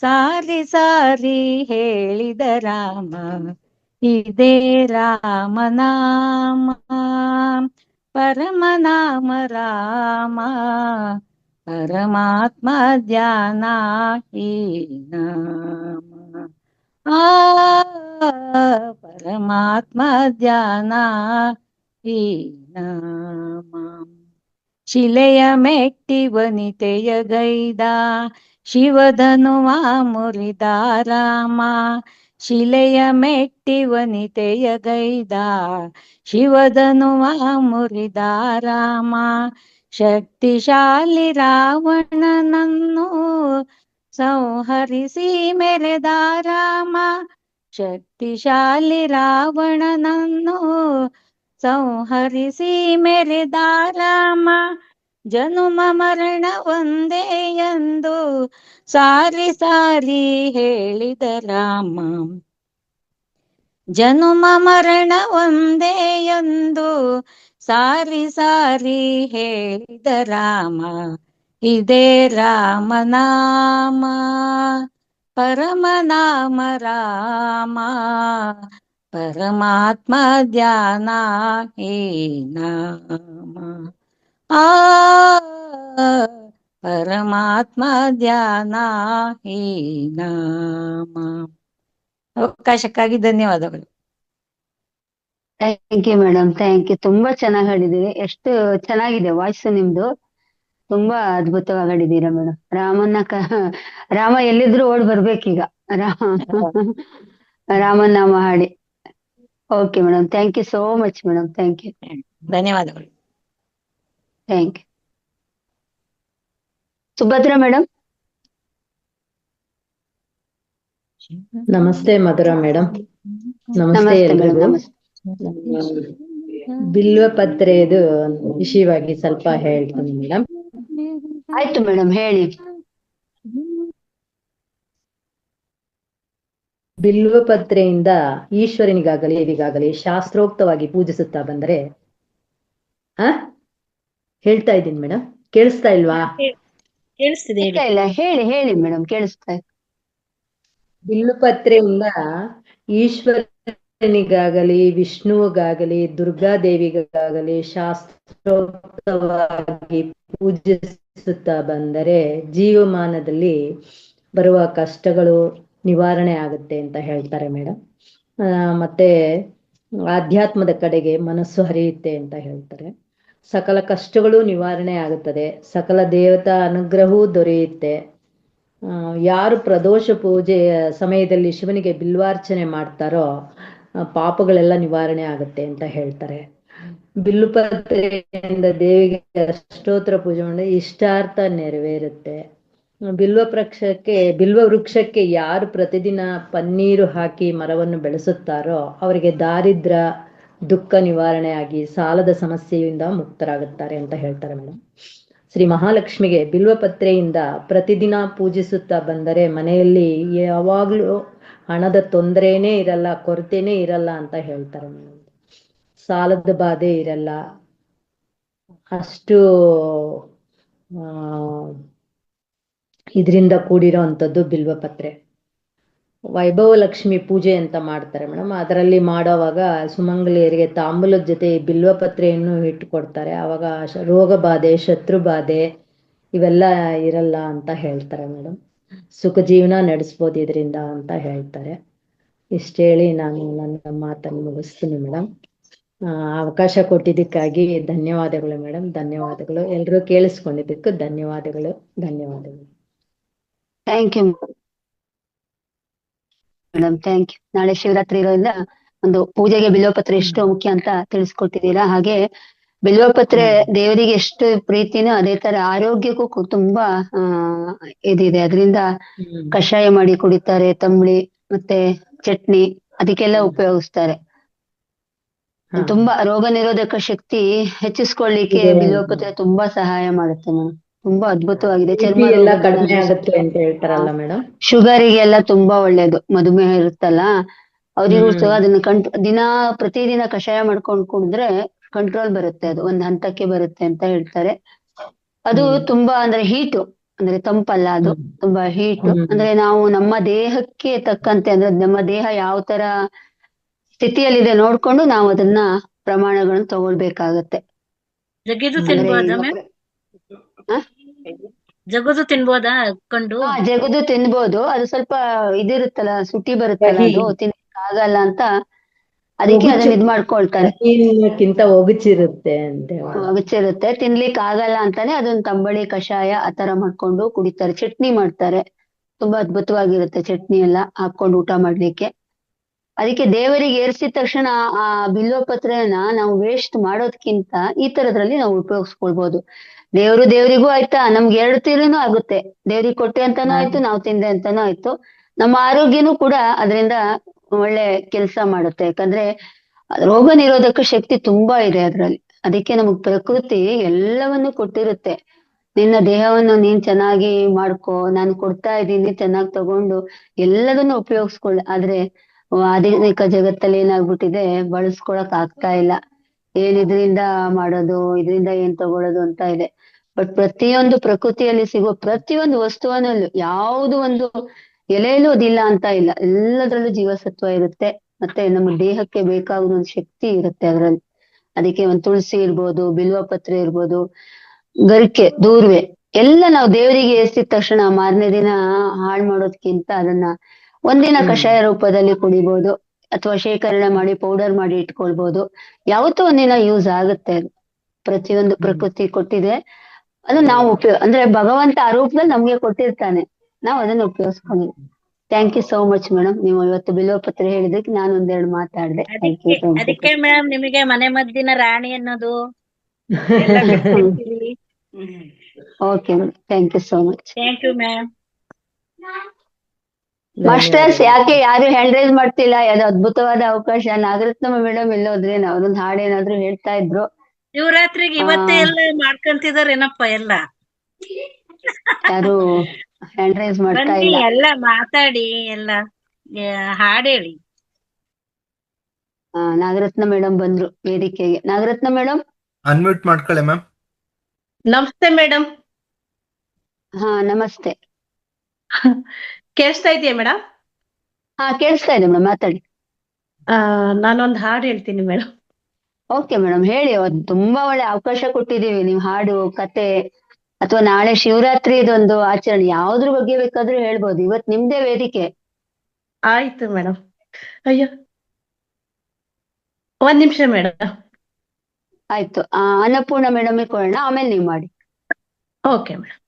ಸಾರಿ ಸಾರಿ ಹೇಳಿದ ರಾಮ. ಇದೇ ರಾಮನಾಮ, ಪರಮನಾಮ ರಾಮ. ಪರಮಾತ್ಮ ಧ್ಯಾನ ಈ ನಾಮ. ಆ ಪರಮಾತ್ಮ ಧ್ಯಾನ ಈ ನಾಮ. ಶಿಲೆಯ ಮೆಟ್ಟಿ ವನಿತೆಯ ಗೈದ, ಶಿವಧನುವ ಮುರಿದ ರಾಮ. ಶಿಲೆಯ ಮೆಟ್ಟಿ ವನಿತೆಯ ಗೈದ, ಶಿವಧನುವ ಮುರಿದ ರಾಮ. ಶಕ್ತಿಶಾಲಿ ರಾವಣನನ್ನು ಸಂಹರಿಸಿ ಮೆರೆದ ರಾಮ. ಶಕ್ತಿಶಾಲಿ ರಾವಣನನ್ನು ಸಂಹರಿಸಿ ಮೆರೆದ ರಾಮ. ಜನುಮ ಮರಣ ಒಂದೇ ಎಂದು ಸಾರಿ ಸಾರಿ ಹೇಳಿದ ರಾಮ. ಜನುಮ ಮರಣ ಒಂದೇ ಎಂದು ಸಾರಿ ಸಾರಿ ಹೇಳಿದ ರಾಮ. ಇದೇ ರಾಮನಾಮ, ಪರಮನಾಮ ರಾಮ. ಪರಮಾತ್ಮ ಧ್ಯಾನ ಈ ನಾಮ. ಆ ಪರಮಾತ್ಮ ಧ್ಯಾನ ಈ ನಾಮ. ಅವಕಾಶಕ್ಕಾಗಿ ಧನ್ಯವಾದಗಳು. Thank you madam, thank you. ತುಂಬಾ ಚೆನ್ನಾಗಿ ಹಾಡಿದ್ದೀರಿ. ಎಷ್ಟು ಚೆನ್ನಾಗಿದೆ ವಾಯ್ಸ್ ನಿಮ್ದು. ತುಂಬಾ ಅದ್ಭುತವಾಗಿ ಹಾಡಿದ್ದೀರಾ ಮೇಡಮ್. ರಾಮ ಎಲ್ಲಿದ್ರು ಓಡ್ ಬರ್ಬೇಕೀಗ. ರಾಮನ ನಾಮ ಹಾಡಿ. Okay madam, thank you so much madam. Thank you, ಧನ್ಯವಾದಗಳು. Thank you. ಸುಭದ್ರಾ ಮೇಡಮ್. ನಮಸ್ತೆ ಮಧುರಾ ಮೇಡಮ್. ನಮಸ್ತೆ ನಮಸ್ತೆ ಮೇಡಮ್. ಎಲ್ರಿಗೂ. ನಮಸ್ತೆ. ಬಿಲ್ವಪತ್ರೆದು ವಿಷಯವಾಗಿ ಸ್ವಲ್ಪ ಹೇಳ್ತೀನಿ ಮೇಡಮ್. ಆಯ್ತು ಮೇಡಮ್, ಹೇಳಿ. ಬಿಲ್ವಪತ್ರೆಯಿಂದ ಈಶ್ವರನಿಗಾಗಲಿ ದೇವಿಗಾಗಲಿ ಶಾಸ್ತ್ರೋಕ್ತವಾಗಿ ಪೂಜಿಸುತ್ತಾ ಬಂದರೆ ಹೇಳ್ತಾ ಇದ್ದೀನಿ ಮೇಡಮ್, ಕೇಳಿಸ್ತಾ ಇಲ್ವಾ? ಕೇಳಿಸ್ತಿದೆ ಹೇಳಿ. ಇಲ್ಲ ಹೇಳಿ ಮೇಡಮ್, ಕೇಳಿಸ್ತಾ ಇದೆ. ಬಿಲ್ವಪತ್ರೆಯಿಂದ ಈಶ್ವರನಿಗಾಗಲಿ ವಿಷ್ಣುವಿಗಾಗಲಿ ದುರ್ಗಾದೇವಿಗಾಗಲಿ ಶಾಸ್ತ್ರೋಕ್ತವಾಗಿ ಪೂಜಿಸುತ್ತಾ ಬಂದರೆ ಜೀವಮಾನದಲ್ಲಿ ಬರುವ ಕಷ್ಟಗಳು ನಿವಾರಣೆ ಆಗುತ್ತೆ ಅಂತ ಹೇಳ್ತಾರೆ ಮೇಡಮ್. ಮತ್ತೆ ಆಧ್ಯಾತ್ಮದ ಕಡೆಗೆ ಮನಸ್ಸು ಹರಿಯುತ್ತೆ ಅಂತ ಹೇಳ್ತಾರೆ. ಸಕಲ ಕಷ್ಟಗಳು ನಿವಾರಣೆ ಆಗುತ್ತದೆ, ಸಕಲ ದೇವತಾ ಅನುಗ್ರಹವೂ ದೊರೆಯುತ್ತೆ. ಯಾರು ಪ್ರದೋಷ ಪೂಜೆಯ ಸಮಯದಲ್ಲಿ ಶಿವನಿಗೆ ಬಿಲ್ವಾರ್ಚನೆ ಮಾಡ್ತಾರೋ ಪಾಪಗಳೆಲ್ಲ ನಿವಾರಣೆ ಆಗುತ್ತೆ ಅಂತ ಹೇಳ್ತಾರೆ. ಬಿಲ್ವಪತ್ರೆಯಿಂದ ದೇವಿಗೆ ಅಷ್ಟೋತ್ತರ ಪೂಜೆ ಮಾಡಿ ಇಷ್ಟಾರ್ಥ ನೆರವೇರುತ್ತೆ. ಬಿಲ್ವ ವೃಕ್ಷಕ್ಕೆ ಯಾರು ಪ್ರತಿದಿನ ಪನ್ನೀರು ಹಾಕಿ ಮರವನ್ನು ಬೆಳೆಸುತ್ತಾರೋ ಅವರಿಗೆ ದಾರಿದ್ರ್ಯ ದುಃಖ ನಿವಾರಣೆ ಆಗಿ ಸಾಲದ ಸಮಸ್ಯೆಯಿಂದ ಮುಕ್ತರಾಗುತ್ತಾರೆ ಅಂತ ಹೇಳ್ತಾರೆ ಮೇಡಮ್. ಶ್ರೀ ಮಹಾಲಕ್ಷ್ಮಿಗೆ ಬಿಲ್ವಪತ್ರೆಯಿಂದ ಪ್ರತಿದಿನ ಪೂಜಿಸುತ್ತಾ ಬಂದರೆ ಮನೆಯಲ್ಲಿ ಯಾವಾಗ್ಲೂ ಹಣದ ತೊಂದರೆನೇ ಇರಲ್ಲ, ಕೊರತೆನೇ ಇರಲ್ಲ ಅಂತ ಹೇಳ್ತಾರೆ ಮೇಡಮ್. ಸಾಲದ ಬಾಧೆ ಇರಲ್ಲ. ಅಷ್ಟು ಇದರಿಂದ ಕೂಡಿರೋ ಅಂಥದ್ದು ಬಿಲ್ವಪತ್ರೆ. ವೈಭವ ಲಕ್ಷ್ಮಿ ಪೂಜೆ ಅಂತ ಮಾಡ್ತಾರೆ ಮೇಡಮ್. ಅದರಲ್ಲಿ ಮಾಡೋವಾಗ ಸುಮಂಗಲಿಯರಿಗೆ ತಾಂಬೂಲದ ಜೊತೆ ಬಿಲ್ವಪತ್ರೆಯನ್ನು ಇಟ್ಟುಕೊಡ್ತಾರೆ. ಅವಾಗ ರೋಗ ಬಾಧೆ, ಶತ್ರು ಬಾಧೆ ಇವೆಲ್ಲ ಇರಲ್ಲ ಅಂತ ಹೇಳ್ತಾರೆ ಮೇಡಮ್. ಸುಖ ಜೀವನ ನಡೆಸ್ಬೋದು ಇದರಿಂದ ಅಂತ ಹೇಳ್ತಾರೆ. ಇಷ್ಟು ಹೇಳಿ ನಾನು ನನ್ನ ಮಾತನ್ನು ಮುಗಿಸ್ತೀನಿ ಮೇಡಮ್. ಅವಕಾಶ ಕೊಟ್ಟಿದ್ದಕ್ಕಾಗಿ ಧನ್ಯವಾದಗಳು ಮೇಡಮ್. ಧನ್ಯವಾದಗಳು. ಎಲ್ಲರೂ ಕೇಳಿಸ್ಕೊಂಡಿದ್ದಕ್ಕೂ ಧನ್ಯವಾದಗಳು. Thank you. Madam, thank you. ನಾಳೆ ಶಿವರಾತ್ರಿ ಇರೋದ್ರಿಂದ ಒಂದು ಪೂಜೆಗೆ ಬಿಲ್ವಪತ್ರೆ ಎಷ್ಟು ಮುಖ್ಯ ಅಂತ ತಿಳಿಸ್ಕೊಟ್ಟಿದ್ದೀರಾ. ಹಾಗೆ ಬಿಲ್ವಪತ್ರೆ ದೇವರಿಗೆ ಎಷ್ಟು ಪ್ರೀತಿನೋ ಅದೇ ತರ ಆರೋಗ್ಯಕ್ಕೂ ತುಂಬಾ ಇದಿದೆ. ಅದರಿಂದ ಕಷಾಯ ಮಾಡಿ ಕುಡಿತಾರೆ, ತಂಬಳಿ ಮತ್ತೆ ಚಟ್ನಿ ಅದಕ್ಕೆಲ್ಲ ಉಪಯೋಗಿಸ್ತಾರೆ. ತುಂಬಾ ರೋಗ ನಿರೋಧಕ ಶಕ್ತಿ ಹೆಚ್ಚಿಸ್ಕೊಳ್ಳಿಕ್ಕೆ ಬಿಲ್ವಪತ್ರೆ ತುಂಬಾ ಸಹಾಯ ಮಾಡುತ್ತೆ ಮೇಡಮ್. ತುಂಬಾ ಅದ್ಭುತವಾಗಿದೆ. ಚರ್ಮ ಎಲ್ಲ ರೋಗದ ಕಡಿಮೆ ಆಗುತ್ತೆ ಅಂತ ಹೇಳ್ತಾರಲ್ಲ ಮೇಡಮ್. ಶುಗರಿಗೆಲ್ಲ ತುಂಬಾ ಒಳ್ಳೇದು. ಮಧುಮೇಹ ಇರುತ್ತಲ್ಲ ಅವರಿಗೂ ಸಹ ಅದನ್ನ ಪ್ರತಿದಿನ ಕಷಾಯ ಮಾಡ್ಕೊಂಡು ಕುಡಿದ್ರೆ ಕಂಟ್ರೋಲ್ ಬರುತ್ತೆ. ಅದು ಒಂದ್ ಹಂತಕ್ಕೆ ಬರುತ್ತೆ ಅಂತ ಹೇಳ್ತಾರೆ. ಅದು ತುಂಬಾ ಅಂದ್ರೆ ಹೀಟು, ಅಂದ್ರೆ ತಂಪಲ್ಲ, ಅದು ತುಂಬಾ ಹೀಟು. ಅಂದ್ರೆ ನಾವು ನಮ್ಮ ದೇಹಕ್ಕೆ ತಕ್ಕಂತೆ, ಅಂದ್ರೆ ನಮ್ಮ ದೇಹ ಯಾವ ತರ ಸ್ಥಿತಿಯಲ್ಲಿದೆ ನೋಡ್ಕೊಂಡು ನಾವು ಅದನ್ನ ಪ್ರಮಾಣಗಳನ್ನು ತಗೊಳ್ಬೇಕಾಗತ್ತೆ. ಜಗಿದು ಅಂದ್ರೆ ತಿನ್ಬೋದಾ ಈಗ ಮ್ಯಾಮ್? ಜಗದು ತಿನ್ಬೋದಾ ಹಾಕೊಂಡು? ಜಗದು ತಿನ್ಬೋದು. ಅದು ಸ್ವಲ್ಪ ಇದಿರುತ್ತಲ್ಲ, ಸುಟಿ ಬರುತ್ತಲ್ಲ, ಅದು ತಿನ್ನಕ್ ಆಗಲ್ಲ ಅಂತ ಅದಕ್ಕೆ ಅದನ್ನ ಇದ್ ಮಾಡ್ಕೊಳ್ತಾರೆ. ಕ್ಕಿಂತ ಒಗಚಿರುತ್ತೆ ಅಂತ ಒಗಚಿರುತ್ತೆ, ತಿನ್ಲಿಕ್ಕೆ ಆಗಲ್ಲ ಅಂತಾನೆ ಅದನ್ನ ತಂಬಳಿ ಕಷಾಯ ಆತರ ಮಾಡ್ಕೊಂಡು ಕುಡಿತಾರೆ. ಚಟ್ನಿ ಮಾಡ್ತಾರೆ, ತುಂಬಾ ಅದ್ಭುತವಾಗಿರುತ್ತೆ ಚಟ್ನಿ ಎಲ್ಲ ಹಾಕೊಂಡು ಊಟ ಮಾಡ್ಲಿಕ್ಕೆ. ಅದಕ್ಕೆ ದೇವರಿಗೆ ಏರ್ಸಿದ ತಕ್ಷಣ ಆ ಬಿಲ್ವಪತ್ರೆನ ನಾವು ವೇಸ್ಟ್ ಮಾಡೋದ್ಕಿಂತ ಈ ತರದ್ರಲ್ಲಿ ನಾವು ಉಪಯೋಗಿಸ್ಕೊಳ್ಬಹುದು. ದೇವರಿಗೂ ಆಯ್ತಾ, ನಮ್ಗೆ 2 ತೀರನೂ ಆಗುತ್ತೆ. ದೇವ್ರಿಗೆ ಕೊಟ್ಟೆ ಅಂತಾನೂ ಆಯ್ತು, ನಾವು ತಿಂದೆ ಅಂತಾನೂ ಆಯ್ತು. ನಮ್ಮ ಆರೋಗ್ಯನೂ ಕೂಡ ಅದರಿಂದ ಒಳ್ಳೆ ಕೆಲಸ ಮಾಡುತ್ತೆ. ಯಾಕಂದ್ರೆ ರೋಗ ನಿರೋಧಕ ಶಕ್ತಿ ತುಂಬಾ ಇದೆ ಅದ್ರಲ್ಲಿ. ಅದಕ್ಕೆ ನಮಗ್ ಪ್ರಕೃತಿ ಎಲ್ಲವನ್ನು ಕೊಟ್ಟಿರುತ್ತೆ. ನಿನ್ನ ದೇಹವನ್ನು ನೀನ್ ಚೆನ್ನಾಗಿ ಮಾಡ್ಕೋ, ನಾನು ಕೊಡ್ತಾ ಇದ್ದೀನಿ, ಚೆನ್ನಾಗಿ ತಗೊಂಡು ಎಲ್ಲದನ್ನು ಉಪಯೋಗಿಸ್ಕೊಳ್ಳ. ಆದ್ರೆ ಆಧುನಿಕ ಜಗತ್ತಲ್ಲಿ ಏನಾಗ್ಬಿಟ್ಟಿದೆ, ಬಳಸ್ಕೊಳಕ್ ಆಗ್ತಾ ಇಲ್ಲ. ಏನ್ ಇದ್ರಿಂದ ಮಾಡೋದು, ಇದರಿಂದ ಏನ್ ತಗೊಳ್ಳೋದು ಅಂತ ಇದೆ. ಬಟ್ ಪ್ರತಿಯೊಂದು ಪ್ರಕೃತಿಯಲ್ಲಿ ಸಿಗೋ ಪ್ರತಿಯೊಂದು ವಸ್ತುವನ್ನಲ್ಲೂ ಯಾವುದು ಒಂದು ಎಲೆಯಲ್ಲೂ ಅದಿಲ್ಲ ಅಂತ ಇಲ್ಲ. ಎಲ್ಲದರಲ್ಲೂ ಜೀವಸತ್ವ ಇರುತ್ತೆ. ಮತ್ತೆ ನಮ್ಮ ದೇಹಕ್ಕೆ ಬೇಕಾಗುವ ಒಂದು ಶಕ್ತಿ ಇರುತ್ತೆ ಅದ್ರಲ್ಲಿ. ಅದಕ್ಕೆ ಒಂದು ತುಳಸಿ ಇರ್ಬೋದು, ಬಿಲ್ವಪತ್ರೆ ಇರ್ಬೋದು, ಗರಿಕೆ, ದೂರ್ವೆ ಎಲ್ಲ ನಾವು ದೇವರಿಗೆ ಏರ್ಸಿದ ತಕ್ಷಣ ಮಾರನೇ ದಿನ ಹಾಳು ಮಾಡೋದ್ಕಿಂತ ಅದನ್ನ ಒಂದಿನ ಕಷಾಯ ರೂಪದಲ್ಲಿ ಕುಡಿಬಹುದು, ಅಥವಾ ಶೇಖರಣೆ ಮಾಡಿ ಪೌಡರ್ ಮಾಡಿ ಇಟ್ಕೊಳ್ಬಹುದು. ಯಾವತ್ತೂ ಒಂದಿನ ಯೂಸ್ ಆಗುತ್ತೆ ಅದು. ಪ್ರತಿಯೊಂದು ಪ್ರಕೃತಿ ಕೊಟ್ಟಿದೆ, ಅದು ನಾವು ಅಂದ್ರೆ ಭಗವಂತ ಆ ರೂಪದಲ್ಲಿ ನಮ್ಗೆ ಕೊಟ್ಟಿರ್ತಾನೆ, ನಾವು ಅದನ್ನ ಉಪಯೋಗಿಸ್ಕೊಂಡು. Thank you so much madam. ನೀವು ಇವತ್ತು ಬಿಲ್ವಪತ್ರೆ ಹೇಳಿದಕ್ಕೆ ನಾನು ಒಂದೆರಡು ಮಾತಾಡಿದೆ. Thank you. ಅದಕ್ಕೆ ಮೇಡಮ್ ನಿಮಗೆ ಮನೆ ಮದ್ದಿನ ರಾಣಿ ಅನ್ನೋದು ಎಲ್ಲ ಬಿಡ್ತಿರ್ತೀವಿ. Okay madam, thank you so much. Thank you ma'am. Masters ಯಾಕೆ ಯಾರು ಹ್ಯಾಂಡ್ ರೈಸ್ ಮಾಡ್ತಿಲ್ಲ? ಅದು ಅದ್ಭುತವಾದ ಅವಕಾಶ. ನಾಗರತ್ನಮ್ಮ ಮೇಡಮ್ ಎಲ್ಲೋದ್ರೆ ಅವ್ರೊಂದು ಹಾಡೇನಾದ್ರು ಹೇಳ್ತಾ ಇದ್ರು. ಶಿವರಾತ್ರಿಗೆ ಇವತ್ತೇ ಎಲ್ಲ ಮಾಡ್ಕೊಂತಿದಾರೇನಪ್ಪ ಎಲ್ಲ. ಯಾರು ಹ್ಯಾಂಡ್ ರೈಸ್ ಮಾಡ್ತಾ ಬನ್ನಿ ಇಲ್ಲ. ಎಲ್ಲ ಮಾತಾಡಿ, ಎಲ್ಲ ಹಾಡೇಳಿ. ನಾಗರತ್ನ ಮೇಡಮ್ ಬಂದ್ರು ವೇದಿಕೆಗೆ. ನಾಗರತ್ನ ಮೇಡಮ್ ಅನ್ಮ್ಯೂಟ್ ಮಾಡ್ಕೊಳ್ಳಿ ಮ್ಯಾಮ್. ನಮಸ್ತೆ ಮೇಡಮ್. ಹಾ ನಮಸ್ತೆ. ಕೇಳಿಸ್ತಾ ಇದೆಯಾ ಮೇಡಮ್? ಕೇಳಿಸ್ತಾ ಇದೆ ಮೇಡಮ್, ಮಾತಾಡಿ. ನಾನೊಂದು ಹಾಡು ಹೇಳ್ತೀನಿ ಮೇಡಮ್. ಓಕೆ ಮೇಡಮ್, ಹೇಳಿ. ಅವತ್ತು ತುಂಬಾ ಒಳ್ಳೆ ಅವಕಾಶ ಕೊಟ್ಟಿದೀವಿ. ನೀವು ಹಾಡು, ಕತೆ, ಅಥವಾ ನಾಳೆ ಶಿವರಾತ್ರಿ ಇದೊಂದು ಆಚರಣೆ, ಯಾವ್ದ್ರ ಬಗ್ಗೆ ಬೇಕಾದ್ರೂ ಹೇಳ್ಬೋದು. ಇವತ್ ನಿಮ್ದೇ ವೇದಿಕೆ. ಆಯ್ತು ಮೇಡಮ್. ಅಯ್ಯೋ, ಒಂದ್ ನಿಮಿಷ ಮೇಡಮ್. ಆಯ್ತು. ಅನ್ನಪೂರ್ಣ ಮೇಡಮ್ ಕೊಡೋಣ, ಆಮೇಲೆ ನೀವು ಮಾಡಿ. Okay madam.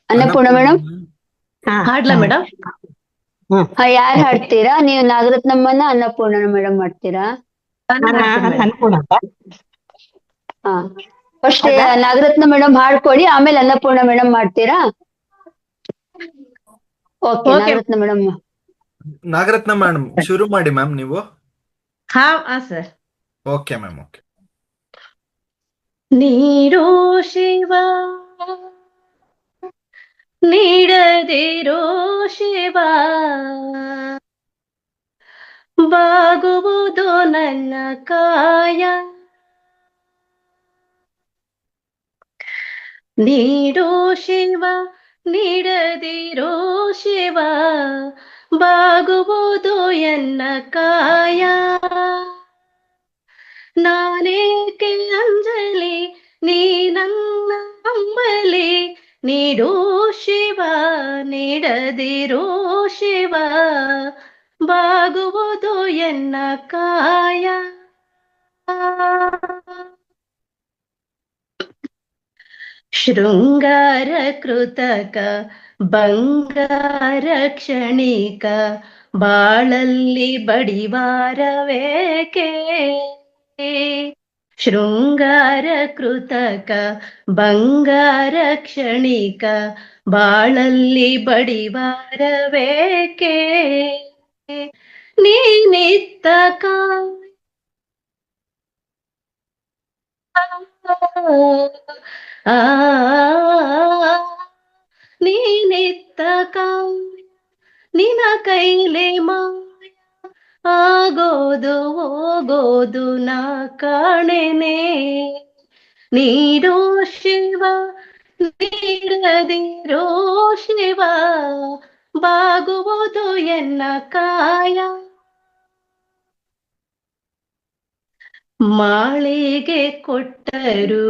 ಅನ್ನಪೂರ್ಣ ಮೇಡಮ್ ಹಾಡ್ಲಾ ಮೇಡಮ್? ಯಾರು ಹಾಡ್ತೀರಾ? ನೀವು ನಾಗರತ್ನಮ್ಮನ ಅನ್ನಪೂರ್ಣ ಮೇಡಮ್ ಮಾಡ್ತೀರಾ? ಹಾ, ಫಸ್ಟ್ ನಾಗರತ್ನ ಮೇಡಮ್ ಹಾಡ್ಕೊಡಿ, ಆಮೇಲೆ ಅನ್ನಪೂರ್ಣ ಮೇಡಮ್ ಮಾಡ್ತೀರಾ? Okay Nagaratna madam. Nagaratna madam ಶುರು ಮಾಡಿ ಮ್ಯಾಮ್ ನೀವು. ಹಾ ಸರ್. Okay ma'am, okay. ನೀಡೋ ಶಿವ, ನೀಡದಿರೋ ಶಿವ, ಬಾಗುವುದು ನನ್ನ ಕಾಯ. ನೀಡೋ ಶಿವ, ನೀಡದಿರೋ ಶಿವ, ಬಾಗುವುದು ಎನ್ನ ಕಾಯ. ನಾನೇಕೆ ಅಂಜಲಿ, ನೀ ನನ್ನ ಅಂಬಲಿ, ನೀಡೋ ಶಿವ, ನೀಡದಿರೋ ಶಿವ, ಬಾಗುವುದು ಎನ್ನ ಕಾಯ. ಶೃಂಗಾರ ಕೃತಕ ಬಂಗಾರ ಕ್ಷಣಿಕ ಬಾಳಲ್ಲಿ ಬಡಿವಾರವೇಕೆ ಶೃಂಗಾರ ಕೃತಕ ಬಂಗಾರ ಕ್ಷಣಿಕ ಬಾಳಲ್ಲಿ ಬಡಿವಾರವೇಕೆ ನೀನಿತ್ತ ಆ ನೀನಿತ್ತ ಕಾವ್ಯ ನಿನ ಕೈಲೆ ಮಾಯ ಆಗೋದು ಹೋಗೋದು ನಾ ಕಾಣೆನೆ ನೀಡೋ ಶಿವ ನೀಡದಿರೋ ಶಿವ ಬಾಗುವುದು ಎನ್ನ ಕಾಯ ಮಾಳಿಗೆ ಕೊಟ್ಟರು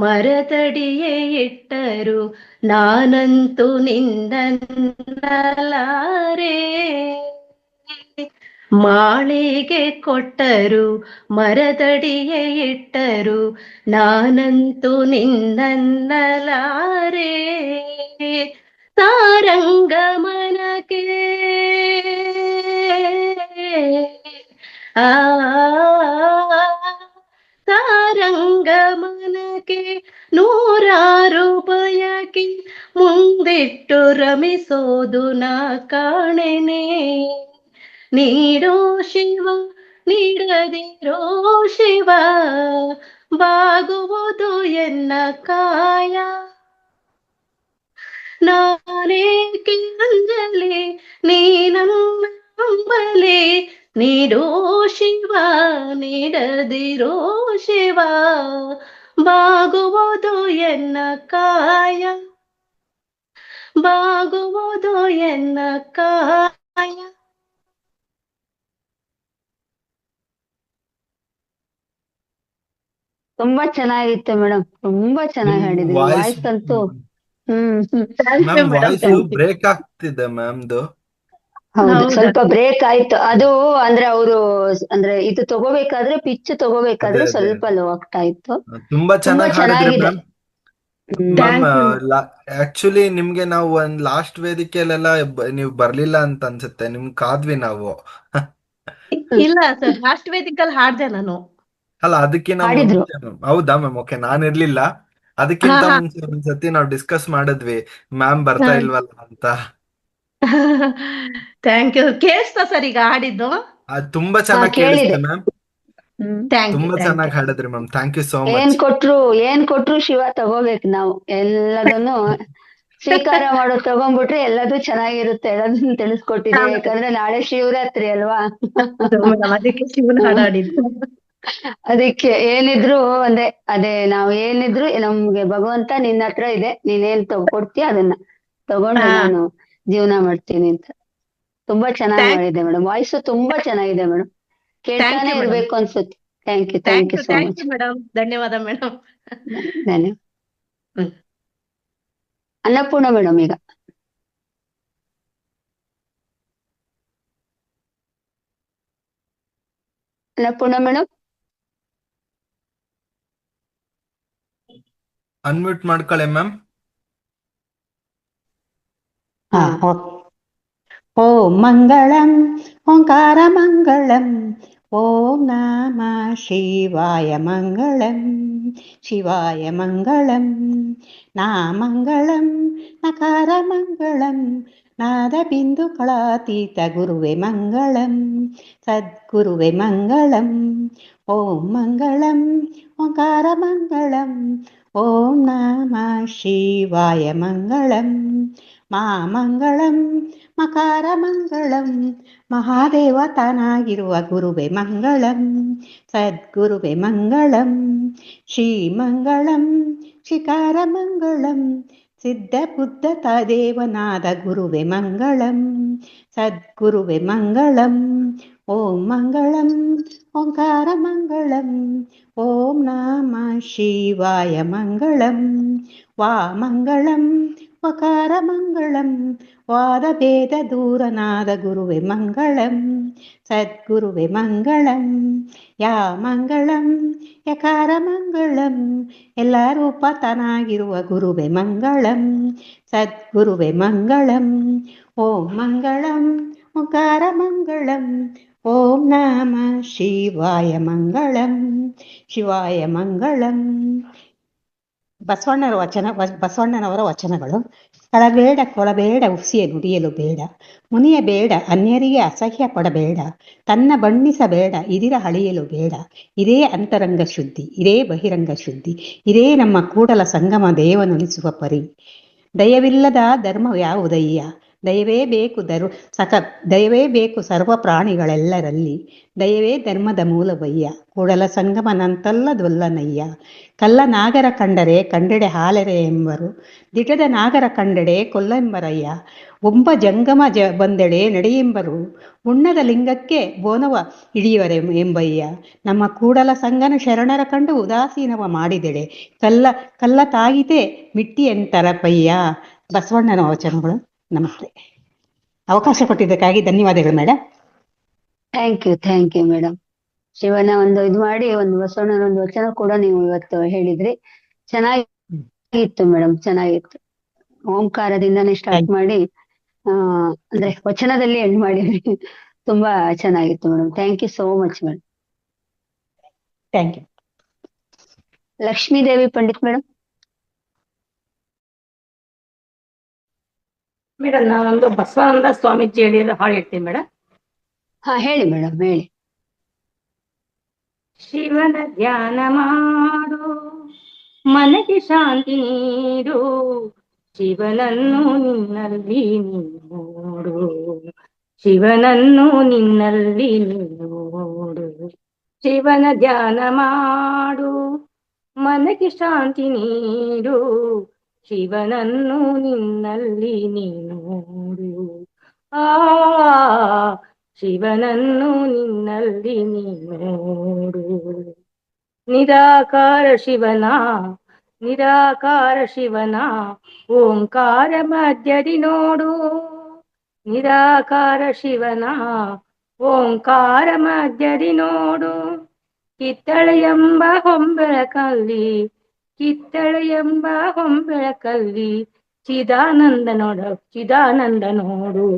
ಮರತಡಿಯೇ ಇಟ್ಟರು ನಾನಂತೂ ನಿನ್ನನ್ನಲಾರೆ ಮಾಳಿಗೆ ಕೊಟ್ಟರು ಮರದಡಿಯೇ ಇಟ್ಟರು ನಾನಂತೂ ನಿನ್ನನ್ನಲಾರೆ ತಾರಂಗಮನಕ್ಕೆ ಆ ತಾರಂಗಮನಕ್ಕೆ ನೂರಾರು ಬಯಕೆ ಮುಂದಿಟ್ಟು ರಮಿಸೋದು ನಾ ಕಾಣೆನೆ ನೀಡೋ ಶಿವ ನೀಡದಿರೋ ಶಿವ ಬಾಗುವುದು ಎನ್ನ ಕಾಯ ನಾನೇಕೆ ಅಂಜಲಿ ನೀನನ್ನ ಅಂಬಲಿ ನೀಡೋ ಶಿವ ನೀಡದಿರೋ ಶಿವ ಬಾಗುವುದು ಎನ್ನ ಕಾಯ ಬಾಗುವುದು ಎನ್ನ ಕಾಯ ತುಂಬಾ ಚೆನ್ನಾಗಿತ್ತು ಮೇಡಮ್, ತುಂಬಾ ಚೆನ್ನಾಗಿ ನಿಮ್ ಹಾಡಿದ್ರಿ. ವಾಯ್ಸ್ ವಾಯ್ಸ್ ಅಂತೂ hmm thank you ma'am madam, voice thank you. Break ಆಗ್ತಿದೆ ಮ್ಯಾಮ್ದು. ಹೌದು, ಹೌದಾ? ಸ್ವಲ್ಪ ಬ್ರೇಕ್ ಆಯ್ತು. ಅದು ಅಂದ್ರೆ ಅವರು ಅಂದ್ರೆ ಇದು ತಗೋಬೇಕಾದ್ರೆ ಪಿಚ್ ಅದೇ ತಗೋಬೇಕಾದ್ರೆ ಅದೇ ಸ್ವಲ್ಪ ಲೋ ಆಗ್ತಾ ಇತ್ತು. ತುಂಬಾ ತುಂಬಾ ಚೆನ್ನಾಗಿ ಹಾಡಿದ್ರಿ ಚೆನ್ನಾಗಿದೆ. Ma'am. Hmm ma'am thank you. Actually ನಿಮ್ಗೆ ನಾವು ಒಂದ್ ಲಾಸ್ಟ್ ವೇದಿಕೆಯಲ್ಲೆಲ್ಲ ನೀವು ಬರ್ಲಿಲ್ಲ ಅಂತ ಅನ್ಸುತ್ತೆ, ನಿಮ್ ಕಾದ್ವಿ ನಾವು. ಇಲ್ಲ ಸರ್, ಲಾಸ್ಟ್ ವೇದಿಕಲ್ಲಿ ಹಾಡ್ದೆ ನಾನು. ಅಲ್ಲ ಅದಕ್ಕಿಂತ ಹಾಡಿದ್ರು. ಮುಂಚೆ ಮ್ಯಾಮ್. ಹೌದಾ ಮ್ಯಾಮ್? ಓಕೆ, ನಾನು ಇರ್ಲಿಲ್ಲ. ಹಾ ಅದಕ್ಕಿಂತ ಹಾ ಮುಂಚೆ ಒಂದ್ಸತಿ ನಾವು ಡಿಸ್ಕಸ್ ಮಾಡಿದ್ವಿ, ಮ್ಯಾಮ್ ಹಾ ಬರ್ತಾ ಇಲ್ವಲ್ಲ ಅಂತ. Thank you. ಕೇಳಿಸ್ತಾ ಸರ್ ಈಗ ಹಾಡಿದ್ದು? ಅದು ತುಂಬಾ ಹಾ ಚೆನ್ನಾಗಿ ಕೇಳಿದೆ. ಕೇಳಿಸ್ತೆ ಮ್ಯಾಮ್. ಹ್ಮ್ ಥ್ಯಾಂಕ್ ಯು, ತುಂಬಾ ಥ್ಯಾಂಕ್ ಚೆನ್ನಾಗಿ ಯು. ಹಾಡಿದ್ರಿ ಮ್ಯಾಮ್. ಥ್ಯಾಂಕ್ ಯು ಸೋ ಏನ್ ಮಚ್. ಕೊಟ್ರು ಶಿವ ತಗೋಬೇಕು ನಾವು. ಎಲ್ಲದನ್ನು ಸ್ವೀಕಾರ ಮಾಡೋ ತಗೊಂಡ್ಬಿಟ್ರೆ ಎಲ್ಲದೂ ಚೆನ್ನಾಗಿರುತ್ತೆ, ಎಲ್ಲದನ್ನು ತಿಳಿಸ್ಕೊಟ್ಟಿದೆ. ಯಾಕಂದ್ರೆ ನಾಳೆ ಶಿವರಾತ್ರಿ ಅಲ್ವಾ. ಮೇಡಮ್ ಅದಕ್ಕೆ ಶಿವನ ಹಾಡು ಹಾಡಿದ್ದು. ಅದಕ್ಕೆ ಏನಿದ್ರು ಒಂದೇ, ಅದೇ ನಾವು ಏನಿದ್ರು ನಮ್ಗೆ ಭಗವಂತ ನಿನ್ನ ಹತ್ರ ಇದೆ, ನೀನೇನ್ ಕೊಡ್ತೀಯ ಅದನ್ನ ತಗೊಂಡು ಹಾ ನಾನು ಜೀವನ ಮಾಡ್ತೀನಿ ಅಂತ. ತುಂಬಾ ಚೆನ್ನಾಗಿ ಥ್ಯಾಂಕ್ ಮಾಡಿದೆ ಮೇಡಮ್. ವಾಯ್ಸು ತುಂಬಾ ಚೆನ್ನಾಗಿದೆ ಮೇಡಮ್, ಥ್ಯಾಂಕ್ ಕೇಳ್ತಾನೆ ಯು ಮೇಡಮ್, ಇರ್ಬೇಕು ಅನ್ಸುತ್ತೆ. Thank you thank you, so thank much. You madam. ಧನ್ಯವಾದ ಮೇಡಮ್. ಧನ್ಯವಾದ. ಹ್ಮ್. ಅನ್ನಪೂರ್ಣ ಮೇಡಮ್ ಈಗ. ಅನ್ನಪೂರ್ಣ ಮೇಡಮ್ ಅನ್ಮ್ಯೂಟ್ ಮಾಡ್ಕೊಳ್ಳಿ ಮ್ಯಾಮ್. ಹಾ ಓಂ ಮಂಗಳಂ ಓಂಕಾರ ಮಂಗಳಂ ಓಂ ನಮ ಶಿವಾಯ ಮಂಗಳಂ ಶಿವಾಯ ಮಂಗಳಂ ನಾಮಂಗಳಂ ನಕಾರ ಮಂಗಳಂ ನಾದ ಬಿಂದು ಕಳಾತೀತ ಗುರುವೆ ಮಂಗಳಂ ಸದ್ಗುರುವೆ ಮಂಗಳಂ ಓಂ ಮಂಗಳಂ ಓಂಕಾರ ಮಂಗಳಂ ಓಂ ನಮ ಶಿವಾಯ ಮಂಗಳಂ ಮಾಮಂಗಳಂ ಮಕಾರ ಮಂಗಳಂ ಮಹಾದೇವ ತಾನಾಗಿರುವ ಗುರುವೆ ಮಂಗಳಂ ಸದ್ಗುರುವೆ ಮಂಗಳಂ ಶ್ರೀಮಂಗಳಂ ಶಿಕಾರ ಮಂಗಳಂ ಸಿದ್ಧ ಬುದ್ಧ ತದೇವನಾದ ಗುರುವೆ ಮಂಗಳಂ ಸದ್ಗುರುವೆ ಮಂಗಳಂ ಓಂ ಮಂಗಳಂ ಓಂಕಾರ ಮಂಗಳಂ ಓಂ ನಮ ಶಿವಾಯ ಮಂಗಳಂ ವಾಮಂಗಳಂ ವಕಾರ ಮಂಗಳಂ ವಾದ ಭೇದ ದೂರನಾದ ಗುರುವೆ ಮಂಗಳಂ ಸದ್ಗುರುವೆ ಮಂಗಳಂ ಯಾ ಮಂಗಳಂ ಯಕಾರ ಮಂಗಳಂ ಎಲ್ಲ ರೂಪ ತನಾಗಿರುವ ಗುರುವೆ ಮಂಗಳಂ ಸದ್ಗುರುವೆ ಮಂಗಳಂ ಓಂ ಮಂಗಳಂ ಓಂಕಾರ ಮಂಗಳಂ ಓಂ ನಮ ಶಿವಾಯ ಮಂಗಳಂ ಶಿವಾಯ ಮಂಗಳಂ. ಬಸವಣ್ಣನವರ ವಚನಗಳು. ಕಳಬೇಡ ಕೊಳಬೇಡ ಉಸಿಯ ನುಡಿಯಲು ಬೇಡ, ಮುನಿಯಬೇಡ ಅನ್ಯರಿಗೆ ಅಸಹ್ಯ ಪಡಬೇಡ, ತನ್ನ ಬಣ್ಣಿಸಬೇಡ ಇದಿರ ಅಳಿಯಲು ಬೇಡ. ಇದೇ ಅಂತರಂಗ ಶುದ್ಧಿ, ಇದೇ ಬಹಿರಂಗ ಶುದ್ಧಿ, ಇದೇ ನಮ್ಮ ಕೂಡಲ ಸಂಗಮ ದೇವನುಲಿಸುವ ಪರಿ. ದಯವಿಲ್ಲದ ಧರ್ಮ ಯಾವುದಯ್ಯ, ದಯವೇ ಬೇಕು ದಯವೇ ಬೇಕು ಸರ್ವ ಪ್ರಾಣಿಗಳೆಲ್ಲರಲ್ಲಿ, ದಯವೇ ಧರ್ಮದ ಮೂಲವಯ್ಯ, ಕೂಡಲ ಸಂಗಮನಂತಲ್ಲದೊಲ್ಲನಯ್ಯ. ಕಲ್ಲ ನಾಗರ ಕಂಡರೆ ಕಂಡೆಡೆ ಹಾಲೆರೆ ಎಂಬರು, ದಿಟದ ನಾಗರ ಕಂಡೆಡೆ ಕೊಲ್ಲೆಂಬರಯ್ಯ. ಒಬ್ಬ ಜಂಗಮ ಬಂದೆಡೆ ನಡೆಯೆಂಬರು, ಉಣ್ಣದ ಲಿಂಗಕ್ಕೆ ಬೋನವ ಹಿಡಿಯುವರೆ ಎಂಬಯ್ಯ. ನಮ್ಮ ಕೂಡಲ ಸಂಗನ ಶರಣರ ಕಂಡು ಉದಾಸೀನವ ಮಾಡಿದೆಡೆ ಕಲ್ಲ ತಾಗಿತೆ ಮಿಟ್ಟಿ ಎಂತರಪಯ್ಯ. ಬಸವಣ್ಣನ ವಚನಗಳು. ನಮಸ್ತೆ. ಅವಕಾಶ ಕೊಟ್ಟಿದ್ದಕ್ಕಾಗಿ ಧನ್ಯವಾದಗಳು ಮೇಡಮ್. Thank you madam. ಶಿವನ ಒಂದು ಇದು ಮಾಡಿ ಒಂದು ಬಸವಣ್ಣನ ಒಂದು ವಚನ ಕೂಡ ನೀವು ಇವತ್ತು ಹೇಳಿದ್ರಿ. ಚೆನ್ನಾಗಿತ್ತು ಮೇಡಮ್, ಚೆನ್ನಾಗಿತ್ತು. ಓಂಕಾರದಿಂದಾನೇ ಸ್ಟಾರ್ಟ್ ಮಾಡಿ ಅಂದ್ರೆ ವಚನದಲ್ಲಿ ಎಂಡ್ ಮಾಡಿದ್ರಿ. ತುಂಬಾ ಚೆನ್ನಾಗಿತ್ತು madam. Thank you so much madam. Thank you. Lakshmidevi Pandit madam. Madam ನಾನೊಂದು ಬಸವಾನಂದ ಸ್ವಾಮೀಜಿ ಹೇಳಿರೋ ಹಾಡು ಹೇಳ್ತೀನಿ ಮೇಡಮ್. ಹಾ ಹೇಳಿ ಮೇಡಮ್, ಹೇಳಿ. ಶಿವನ ಧ್ಯಾನ ಮಾಡು, ಮನಕ್ಕೆ ಶಾಂತಿ ನೀಡು, ಶಿವನನ್ನು ನಿನ್ನಲ್ಲಿ ನೋಡು, ಶಿವನನ್ನು ನಿನ್ನಲ್ಲಿ ನೋಡು. ಶಿವನ ಧ್ಯಾನ ಮಾಡು, ಮನಕ್ಕೆ ಶಾಂತಿ ನೀಡು, ಶಿವನನ್ನು ನಿನ್ನಲ್ಲಿ ನೋಡು. ಆ ಶಿವನನ್ನು ನಿನ್ನಲ್ಲಿ ನೋಡು. ನಿರಾಕಾರ ಶಿವನ, ನಿರಾಕಾರ ಶಿವನ ಓಂಕಾರ ಮಧ್ಯದಿ ನೋಡು, ನಿರಾಕಾರ ಶಿವನ ಓಂಕಾರ ಮಧ್ಯದಿ ನೋಡು. ಕಿತ್ತಳೆ ಎಂಬ ಹೊಂಬೆಳಕಲ್ಲಿ, ಕಿತ್ತಳೆ ಎಂಬ ಹೊಂಬೆಳಕಲ್ಲಿ ಚಿದಾನಂದ ನೋಡು.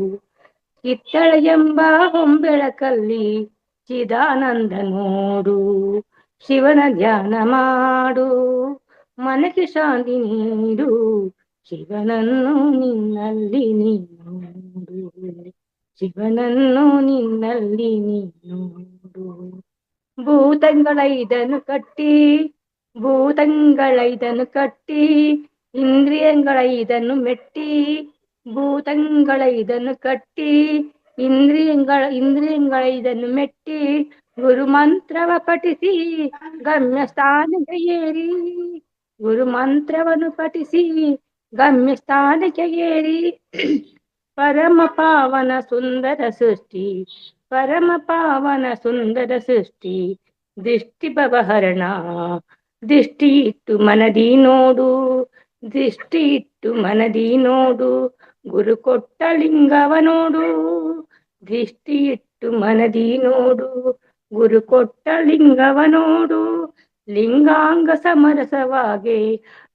ಕಿತ್ತಳೆ ಎಂಬ ಹೊಂಬೆಳಕಲ್ಲಿ ಚಿದಾನಂದ ನೋಡು. ಶಿವನ ಧ್ಯಾನ ಮಾಡು, ಮನಕ್ಕೆ ಶಾಂತಿ ನೀಡು, ಶಿವನನ್ನು ನಿನ್ನಲ್ಲಿ ನೋಡು, ಶಿವನನ್ನು ನಿನ್ನಲ್ಲಿ ನೋಡು. ಭೂತಗಳೈದನು ಕಟ್ಟಿ, ಭೂತಗಳೈದನು ಕಟ್ಟಿ, ಇಂದ್ರಿಯಗಳೈದನ್ನು ಮೆಟ್ಟಿ, ಭೂತಗಳೈದನ್ನು ಕಟ್ಟಿ, ಇಂದ್ರಿಯಗಳೈದನ್ನು ಮೆಟ್ಟಿ, ಗುರು ಮಂತ್ರವ ಪಠಿಸಿ ಗಮ್ಯ ಸ್ಥಾನಕ್ಕೆ ಏರಿ, ಗುರು ಮಂತ್ರವನ್ನು ಪಠಿಸಿ ಗಮ್ಯ ಸ್ಥಾನಕ್ಕೆ ಏರಿ. ಪರಮ ಪಾವನ ಸುಂದರ ಸೃಷ್ಟಿ, ಪರಮ ಪಾವನ ಸುಂದರ ಸೃಷ್ಟಿ, ದೃಷ್ಟಿ ಭವಹರಣ, ದೃಷ್ಟಿ ಇಟ್ಟು ಮನದಿ ನೋಡು, ದೃಷ್ಟಿ ಇಟ್ಟು ಮನದಿ ನೋಡು, ಗುರು ಕೊಟ್ಟ ಲಿಂಗವ ನೋಡು, ದೃಷ್ಟಿ ಇಟ್ಟು ಮನದಿ ನೋಡು, ಗುರು ಕೊಟ್ಟ ಲಿಂಗವ ನೋಡು. ಲಿಂಗಾಂಗ ಸಮರಸವಾಗೆ,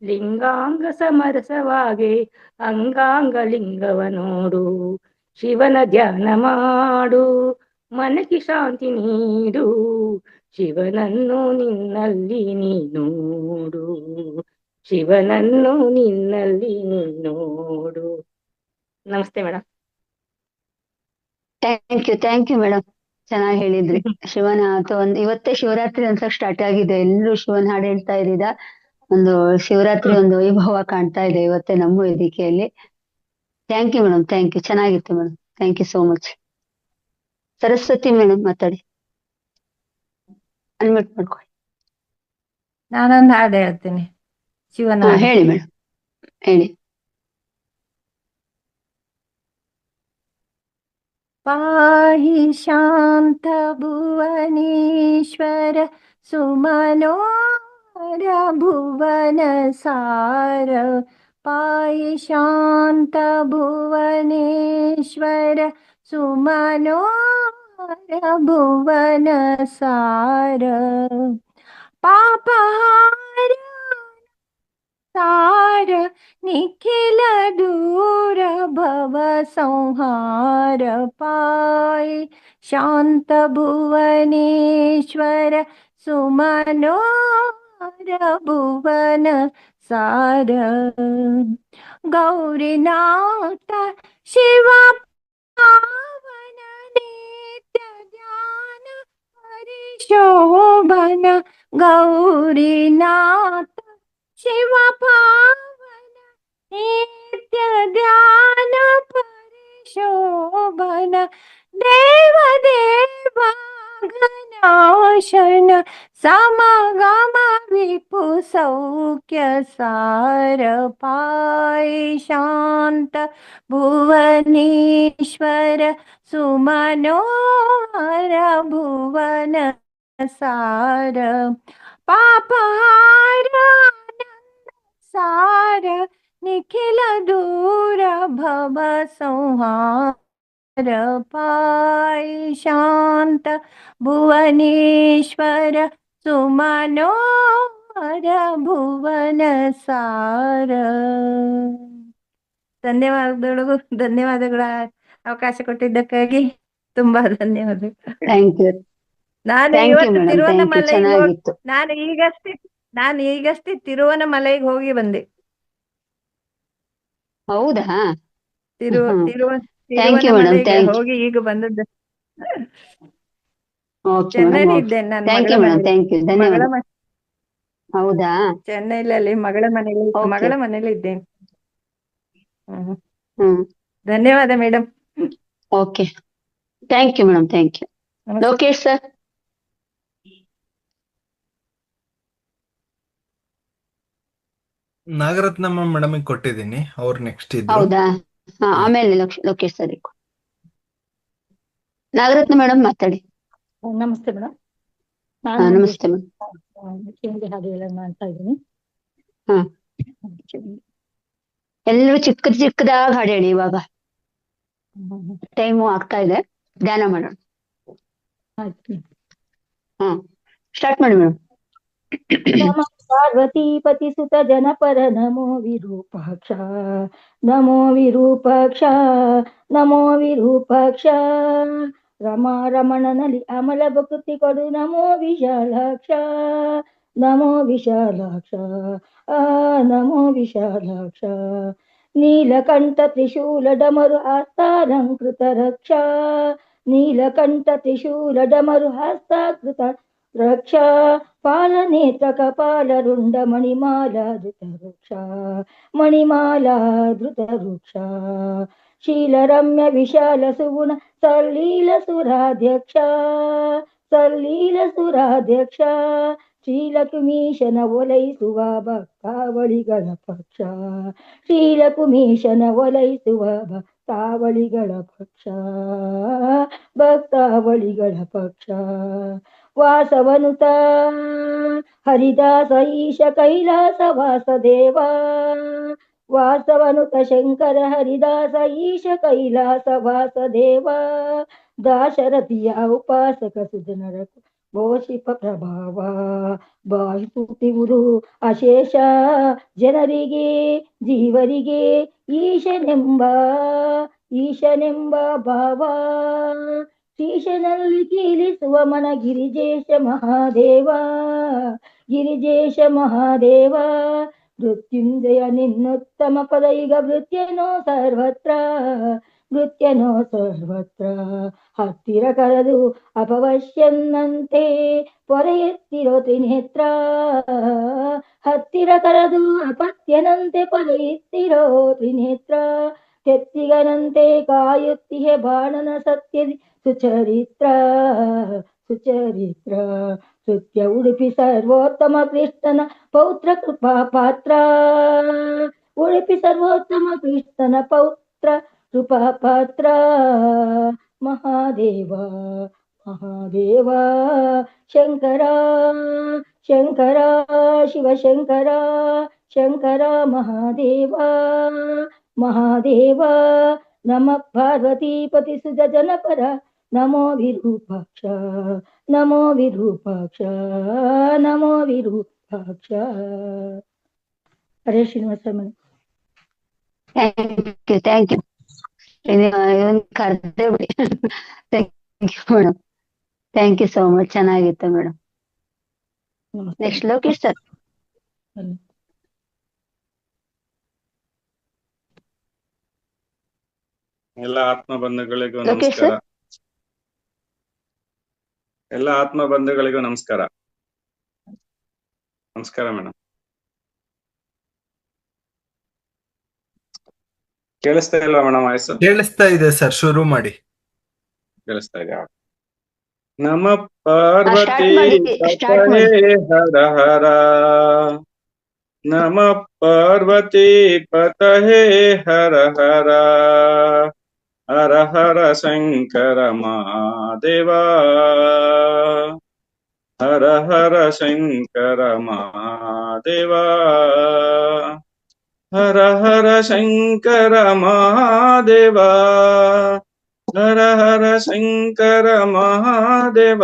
ಲಿಂಗಾಂಗ ಸಮರಸವಾಗೆ, ಅಂಗಾಂಗ ಲಿಂಗವ ನೋಡು. ಶಿವನ ಧ್ಯಾನ ಮಾಡು, ಮನಕ್ಕೆ ಶಾಂತಿ ನೀಡು, ಶಿವನನ್ನು ನಿನ್ನಲ್ಲಿ ನೋಡು, ಶಿವನನ್ನು ನಿನ್ನಲ್ಲಿ ನೋಡು. ನಮಸ್ತೆ ಮೇಡಮ್. Thank you madam. ಚೆನ್ನಾಗಿ ಹೇಳಿದ್ರಿ. ಶಿವನ ಅಥವಾ ಇವತ್ತೇ ಶಿವರಾತ್ರಿ ಅಂತ ಸ್ಟಾರ್ಟ್ ಆಗಿದೆ. ಎಲ್ಲರೂ ಶಿವನ ಹಾಡು ಹೇಳ್ತಾ ಇದ್ದೀರಾ. ಒಂದು ಶಿವರಾತ್ರಿ ಒಂದು ವೈಭವ ಕಾಣ್ತಾ ಇದೆ ಇವತ್ತೇ ನಮ್ಮ ವೇದಿಕೆಯಲ್ಲಿ. Thank you madam, thank you. ಚೆನ್ನಾಗಿತ್ತು madam. Thank you so much. Saraswati madam ಮಾತಾಡಿ, ಅನ್ಮ್ಯೂಟ್ ಮಾಡ್ಕೊಳ್ಳಿ. ನಾನೊಂದು ಹಾಡು ಹೇಳ್ತೀನಿ, ಶಿವನ ಹಾಡು. ಹೇಳಿ ಮೇಡಮ್, ಹೇಳಿ. ಪಾಹಿ ಶಾಂತ ಭುವನೇಶ್ವರ ಸುಮನೋರ ಭುವನ ಸಾರ, पाहि शान्त भुवनेश्वर सुमनोहर भुवन सार पापहार सार निखिल दूर भव संहार पाहि शान्त भुवनेश्वर सुमनोहर भुवन सार गौरीनाथ शिव पावन नित्य ध्यान परिशोभन गौरीनाथ शिव पावन नित्य ध्यान परिशोभन देव देवाघनाशन समगम विपु सौख्य सार पाहि शान्त भुवनेश्वर सुमनोहर भुवन सार पापहार सार निखिल दूर भव संहार पाहि शान्त भुवनेश्वर सुमनोहर भुवन ಸಾರ. ಧನ್ಯವಾದಗಳು ಅವಕಾಶ ಕೊಟ್ಟಿದ್ದಕ್ಕಾಗಿ ತುಂಬಾ ಧನ್ಯವಾದಗಳು. ಥ್ಯಾಂಕ್ ಯು ನಾನು ಥ್ಯಾಂಕ್ ಯು ಇವತ್ತು ಮೇಡಮ್, ಥ್ಯಾಂಕ್ ಯು, ತಿರುವನ್ನಮಲೈಗೆ ಚೆನ್ನಾಗಿತ್ತು. ನಾನು ಈಗಷ್ಟೇ ತಿರುವನ್ನಮಲೈಗೆ ಹೋಗಿ ಬಂದೆ. ಹೌದಾ? ತಿರು ಹ್ಮ್. ತಿರುವ ಥ್ಯಾಂಕ್ ಯು ಮೇಡಮ್, ತಿರುವನ್ನಮಲೈಗೆ ಥ್ಯಾಂಕ್ ಯು. ಹೋಗಿ ಈಗ ಬಂದದ್ದು. ಓಕೆ ಮೇಡಮ್, ಚೆನ್ನೈಲಿ ಓಕೆ. ಇದ್ದೇನೆ ನಾನು, ಥ್ಯಾಂಕ್ ಮಗಳ ಯು ಮೇಡಮ್, ಮನೇಲಿ. ಥ್ಯಾಂಕ್ ಯು, ಮಗಳ ಧನ್ಯವಾದ. ಮ- ಹೌದಾ? ಚೆನ್ನೈಲಲ್ಲಿ ಮಗಳ ಓಕೆ. ಮನೇಲಿ ಇದ್ದೇನೆ. ಹ್ಮ್. ಹ್ಮ್. ಧನ್ಯವಾದ madam. Okay, thank you madam, thank you. ನಮಸ್ತೆ. ಲೋಕೇಶ್ ಸರ್. ನಾಗರತ್ನಮ್ಮ ಮೇಡಮ್ ಕೊಟ್ಟಿದ್ದೀನಿ, ಅವ್ರು ನೆಕ್ಸ್ಟ್ ಇದ್ರು. ಹೌದಾ? ಆಮೇಲೆ ಲೋಕೇಶ್ ಸರ್. ನಾಗರತ್ನ ಮೇಡಮ್ ಮಾತಾಡಿ. ನಮಸ್ತೆ ಮೇಡಮ್. ನಮಸ್ತೆ ಮೇಡಮ್. ಹಿಂದಿ ಹಾಡುಗಳನ್ನು ಮಾಡ್ತಾ ಇದ್ದೀನಿ. ಹಾ, ಎಲ್ಲರೂ ಚಿಕ್ಕದಾಗಿ ಹಾಡು ಹೇಳಿ. ಇವಾಗ ಟೈಮು ಆಗ್ತಾ ಇದೆ, ಧ್ಯಾನ ಮಾಡೋಣ. ಆಯ್ತು. ಹಾ, ಸ್ಟಾರ್ಟ್ ಮಾಡಿ ಮೇಡಮ್. ನಮೋ ಪಾರ್ವತೀಪತಿ ಸುತ ಜನಪರ ನಮೋ ವಿರೂಪಾಕ್ಷ, ನಮೋ ವಿರೂಪಾಕ್ಷ, ನಮೋ ವಿರೂಪಾಕ್ಷ. ರಮಣನಲ್ಲಿ ಅಮಲ ಭಕ್ತಿ ಕೊಡು ನಮೋ ವಿಶಾಲಾಕ್ಷ, ನಮೋ ವಿಶಾಲಾಕ್ಷ, ನಮೋ ವಿಶಾಲಾಕ್ಷ. ನೀಲಕಂಠ ತ್ರಿಶೂಲ ಡಮರು ಹಸ್ತಾಲಂಕೃತ ರಕ್ಷಾ, ನೀಲಕಂಠ ತ್ರಿಶೂಲ ಡಮರು ಹಸ್ತಾಕೃತ ರಕ್ಷಾ. ಪಾಲನೇತ್ರ ಕಪಾಲ ರುಂಡ ಮಣಿಮಾಲಾ ಧೃತ ವೃಕ್ಷ, ಮಣಿಮಾಲಾ ಧೃತ ವೃಕ್ಷ. ಶೀಲರಮ್ಯ ವಿಶಾಲ ಸುಗುಣ ಸಲ್ಲೀಲ ಸುರಾಧ್ಯಕ್ಷ, ಸಲ್ಲೀಲ ಸುರಾಧ್ಯಕ್ಷ. ಶ್ರೀಲಕುಮೀಶನ ಒಲೈಸುವ ಭಕ್ತಾವಳಿಗಳ ಪಕ್ಷ, ಶ್ರೀಲಕುಮೀಶನ ಒಲೈಸುವ ಭಕ್ತಾವಳಿಗಳ ಪಕ್ಷ, ಭಕ್ತಾವಳಿಗಳ ಪಕ್ಷ. ವಾಸವನುತ ಹರಿದಾಸ ಈಶ ಕೈಲಾಸ ವಾಸದೇವ, ವಾಸವನುತ ಶಂಕರ ಹರಿದಾಸ ಈಶ ಕೈಲಾಸ ವಾಸದೇವ. ದಾಶರಥಿಯ ಉಪಾಸಕ ಸುಜನರ ಘೋಷಿಪ ಪ್ರಭಾವ, ಬಾಹಿಸುತ್ತಿರುವುದು ಅಶೇಷ ಜನರಿಗೆ ಜೀವರಿಗೆ ಈಶನೆಂಬ ಈಶನೆಂಬ ಭಾವ. ಶೀಶನಲ್ಲಿ ಕೀಲಿಸುವ ಮನ ಗಿರಿಜೇಶ ಮಹಾದೇವ, ಗಿರಿಜೇಶ ಮಹಾದೇವ. ಮೃತ್ಯುಂಜಯ ನಿನ್ನೋತ್ತಮ ಪದ ಈಗ ಭೃತ್ಯನೋ ಸರ್ವತ್ರ, ಭೃತ್ಯನೋ ಸರ್ವತ್ರ. ಹತ್ತಿರ ಕರೆದು ಅಪವಶ್ಯನ್ನಂತೆ ಪೊರೆಯುತ್ತಿರೋ ತ್ರಿನೇತ್ರ, ಹತ್ತಿರ ಕರೆದು ಅಪತ್ಯನಂತೆ ಪೊರೆಯುತ್ತಿರೋ ತ್ರಿನೇತ್ರ. ತೆತ್ತಿಗನಂತೆ ಕಾಯುತ್ತಿಹೆ ಬಾಣನ ಸತ್ಯದಿ ಸುಚರಿತ್ರ, ಸುಚರಿತ್ರ. ನೃತ್ಯ ಉಡುಪಿ ಸರ್ವೋತ್ತಮ ಕೃಷ್ಣನ ಪೌತ್ರ ಕೃಪಾ ಪಾತ್ರ, ಉಡುಪಿ ಸರ್ವೋತ್ತಮ ಕೃಷ್ಣನ ಪೌತ್ರ ಕೃಪಾ ಪಾತ್ರ. ಮಹಾದೇವ ಮಹಾದೇವ ಶಂಕರ ಶಂಕರ ಶಿವಶಂಕರ ಶಂಕರ ಮಹಾದೇವ ಮಹಾದೇವ ನಮಃ ಪಾರ್ವತೀಪತಿ ಸುಜ ಜನಪರ ನಮೋ ವಿರೂಪಾಕ್ಷ ನಮೋ ವಿರೂಪಾಕ್ಷ ನಮೋ ವಿರೂಪಾಕ್ಷ. ಹರೇ ಶ್ರೀನಿವಾಸ ಮೇಡಮ್. ಥ್ಯಾಂಕ್ ಯು ಇದೊಂದು ಕರ್ದೇ ಬಿಡಿ. Thank you madam, thank you so much, ಚೆನ್ನಾಗಿತ್ತು ಮೇಡಮ್. ನಮಸ್ತೆ. Next Lokesh sir. ಎಲ್ಲ ಆತ್ಮ ಬಂಧುಗಳಿಗೂ ಲೋಕೇಶ್ ನಮಸ್ಕಾರ. ಸರ್. ಎಲ್ಲ ಆತ್ಮ ಬಂಧುಗಳಿಗೂ ನಮಸ್ಕಾರ. ನಮಸ್ಕಾರ ಮೇಡಮ್. ಕೇಳಿಸ್ತಾ ಇಲ್ವಾ ಮೇಡಮ್ ವಾಯ್ಸು? ಕೇಳಿಸ್ತಾ ಇದೆ ಸರ್, ಶುರು ಮಾಡಿ. ಕೇಳಿಸ್ತಾ ಇದೆಯಾ? ನಮ ಪಾರ್ವತಿ ಸ್ಟಾರ್ಟ್ ಪತಯೇ ಮಾಡಿ. ಹರ ಹರ. ನಮ ಪಾರ್ವತಿ ಪತಯೇ ಹರ ಹರ. ಹರ ಹರ ಶಂಕರ ಮಹಾದೇವ. ಹರ ಹರ ಶಂಕರ ಮಹಾದೇವ. ಹರ ಹರ ಶಂಕರ ಮಹಾದೇವ. ಹರ ಹರ ಶಂಕರ ಮಹಾದೇವ.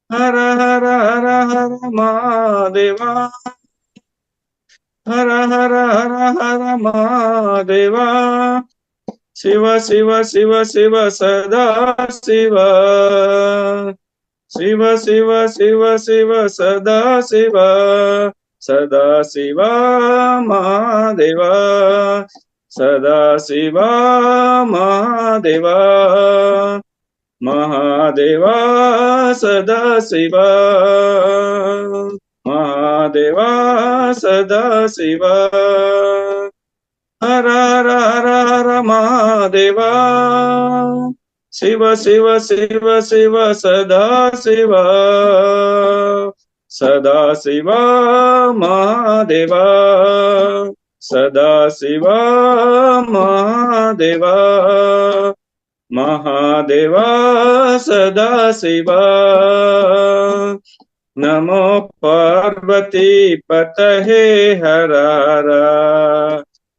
ಹರ ಹರ ಹರ ಹರ ಮಹಾದೇವ. ಹರ ಹರ ಹರ ಹರ ಮಹಾದೇವ. ಶಿವ ಶಿವ ಶಿವ ಶಿವ ಸದಾ ಶಿವ. ಶಿವ ಶಿವ ಶಿವ ಶಿವ ಸದಾ ಶಿವ. ಸದಾ ಶಿವ ಮಹಾದೇವ. ಸದಾ ಶಿವ ಮಹಾದೇವ. ಮಹಾದೇವ ಸದಾ ಶಿವ. ಮಹಾದೇವ ಸದಾ ಶಿವ. ಹರ ಹರ ಹರ ಹರ ಮಹಾದೇವ. ಶಿವ ಶಿವ ಶಿವ ಶಿವ ಸದಾ ಶಿವ. ಸದಾ ಶಿವ ಮಹಾದೇವ. ಸದಾ ಶಿವ ಮಹಾದೇವ. ಮಹಾದೇವ ಸದಾ ಶಿವ. ನಮೋ ಪಾರ್ವತಿ ಪತಯೇ ಹರ ಹರ.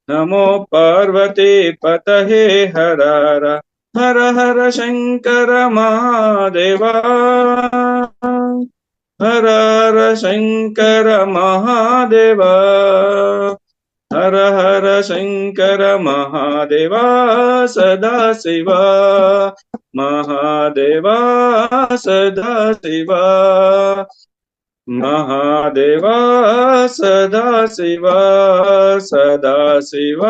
ನಮೋ ಪಾರ್ವತಿ ಪತಯೇ ಹರ ಹರ. ಹರ ಹರ ಶಂಕರ ಮಹಾದೇವ. ಹರ ಹರ ಶಂಕರ ಮಹಾದೇವ. ಹರ ಹರ ಶಂಕರ ಮಹಾದೇವ. ಸದಾ ಶಿವ ಮಹಾದೇವ. ಸದಾ ಶಿವ ಮಹಾದೇವ. ಸದಾ ಶಿವ. ಸದಾ ಶಿವ